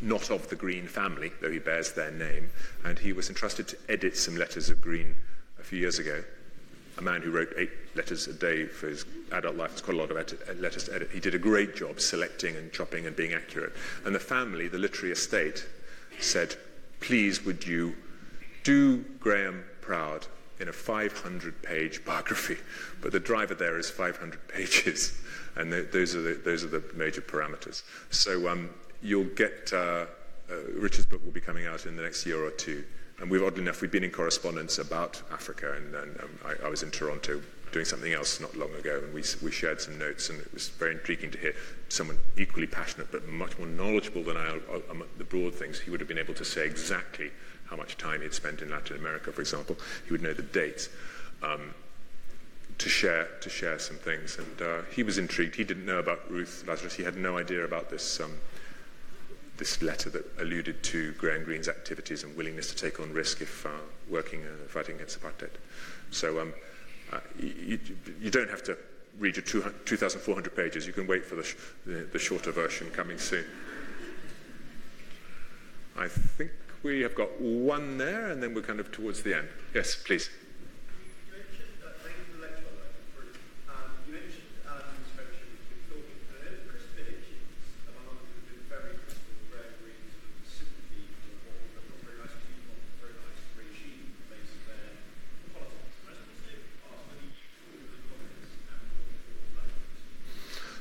not of the Greene family, though he bears their name, and he was entrusted to edit some letters of Greene a few years ago. A man who wrote 8 letters a day for his adult life. It's quite a lot of letters to edit. He did a great job selecting and chopping and being accurate. And the family, the literary estate, said, please would you do Graham proud in a 500-page biography. But the driver there is 500 pages. And those are the major parameters. So you'll get, Richard's book will be coming out in the next year or two. And oddly enough, we've been in correspondence about Africa, and I was in Toronto doing something else not long ago, and we shared some notes, and it was very intriguing to hear someone equally passionate but much more knowledgeable than I on the broad things. He would have been able to say exactly how much time he'd spent in Latin America, for example. He would know the dates to share some things, and he was intrigued. He didn't know about Ruth Lazarus. He had no idea about this letter that alluded to Graham Greene's activities and willingness to take on risk if fighting against apartheid. So you don't have to read your 2,400 pages. You can wait for the shorter version coming soon. I think we have got one there, and then we're kind of towards the end. Yes, please.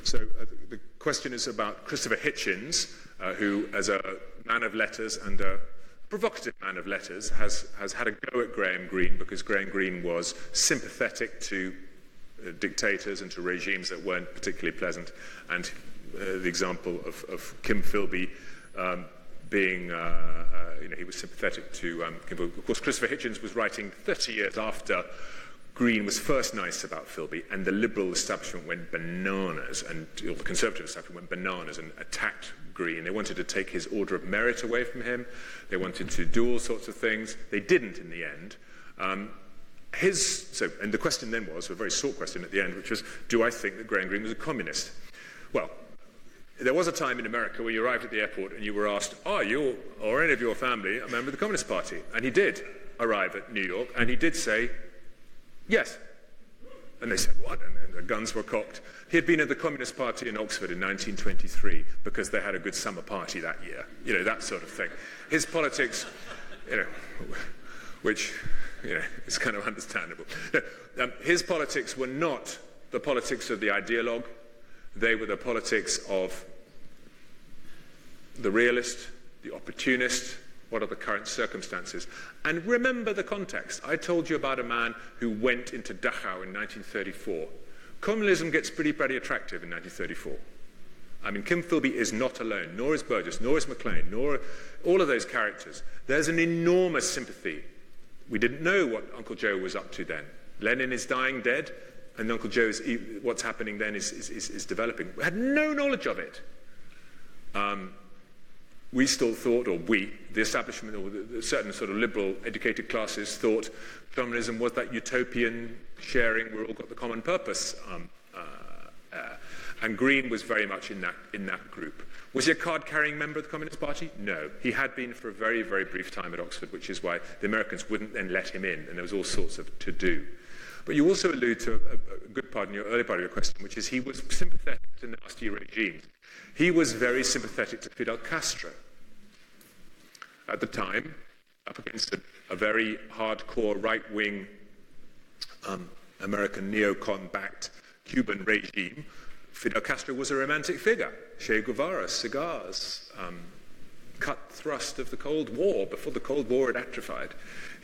So the question is about Christopher Hitchens, who, as a man of letters and a provocative man of letters, has had a go at Graham Greene because Graham Greene was sympathetic to dictators and to regimes that weren't particularly pleasant. And the example of Kim Philby being, he was sympathetic to Kim Philby. Of course, Christopher Hitchens was writing 30 years after Greene was first nice about Philby, and the liberal establishment went bananas, and the conservative establishment went bananas and attacked Greene. They wanted to take his Order of Merit away from him. They wanted to do all sorts of things. They didn't in the end. And the question then was, a very short question at the end, which was, do I think that Graham Greene was a communist? Well, there was a time in America where you arrived at the airport and you were asked, are you or any of your family a member of the Communist Party? And he did arrive at New York, and he did say, yes. And they said, what? And then the guns were cocked. He had been at the Communist Party in Oxford in 1923 because they had a good summer party that year. That sort of thing. His politics, which, is kind of understandable. His politics were not the politics of the ideologue. They were the politics of the realist, the opportunist. What are the current circumstances? And remember the context. I told you about a man who went into Dachau in 1934. Communalism gets pretty attractive in 1934. I mean, Kim Philby is not alone, nor is Burgess, nor is MacLean, nor all of those characters. There's an enormous sympathy. We didn't know what Uncle Joe was up to then. Lenin is dying dead, and Uncle Joe what's happening then is developing. We had no knowledge of it. We still thought, the establishment, or the certain sort of liberal educated classes thought communism was that utopian sharing, we all got the common purpose. And Greene was very much in that group. Was he a card-carrying member of the Communist Party? No. He had been for a very, very brief time at Oxford, which is why the Americans wouldn't then let him in, and there was all sorts of to-do. But you also allude to a good part in your early part of your question, which is he was sympathetic to nasty regimes. He was very sympathetic to Fidel Castro. At the time, up against a very hardcore right-wing American neocon-backed Cuban regime, Fidel Castro was a romantic figure. Che Guevara, cigars, cut thrust of the Cold War before the Cold War had atrophied.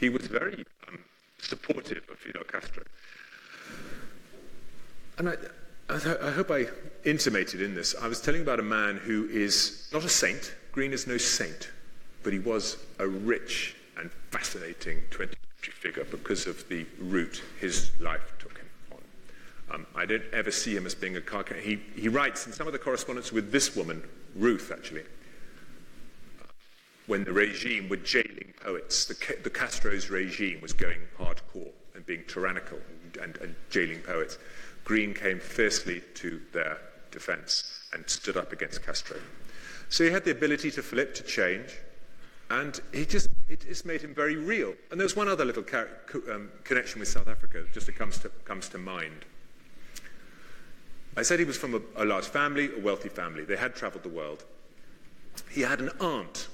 He was very supportive of Fidel Castro. And I hope I intimated in this. I was telling about a man who is not a saint. Greene is no saint. But he was a rich and fascinating 20th century figure because of the route his life took him on. I don't ever see him as being a car character. He writes in some of the correspondence with this woman, Ruth, actually, when the regime were jailing poets, the Castro's regime was going hardcore and being tyrannical and jailing poets. Greene came fiercely to their defense and stood up against Castro. So he had the ability to flip, to change, and it just made him very real. And there's one other little connection with South Africa that just comes to mind. I said he was from a large family, a wealthy family. They had traveled the world. He had an aunt,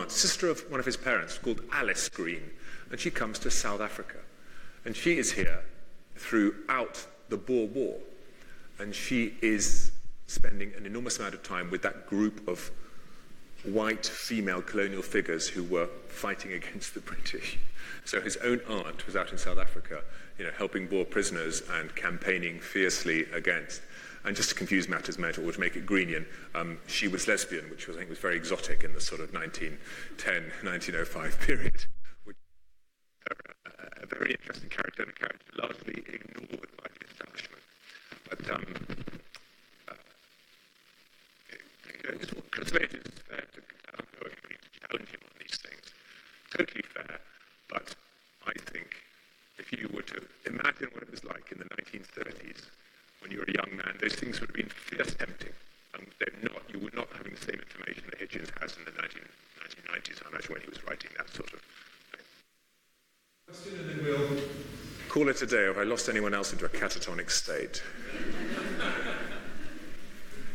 sister of one of his parents, called Alice Greene, and she comes to South Africa. And she is here throughout the Boer War. And she is spending an enormous amount of time with that group of white female colonial figures who were fighting against the British. So his own aunt was out in South Africa, helping Boer prisoners and campaigning fiercely against. And just to confuse matters or to make it Greenean, she was lesbian, which I think was very exotic in the sort of 1910, 1905 period. Which a very interesting character, and a character largely ignored by the establishment. But it's what conservatives is fair to challenge him on these things. Totally fair, but I think if you were to imagine what it was like in the 1930s, when you were a young man, those things would have been fierce tempting. You were not having the same information that Hitchens has in the 1990s, I imagine, when he was writing that sort of thing. Question, and then we'll call it a day. Have I lost anyone else into a catatonic state?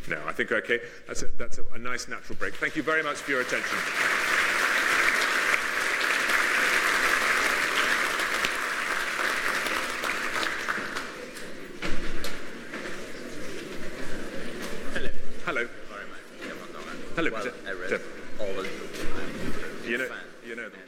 No, I think okay. That's a nice natural break. Thank you very much for your attention. Hello. Hello. Well, I read all the time. You know them.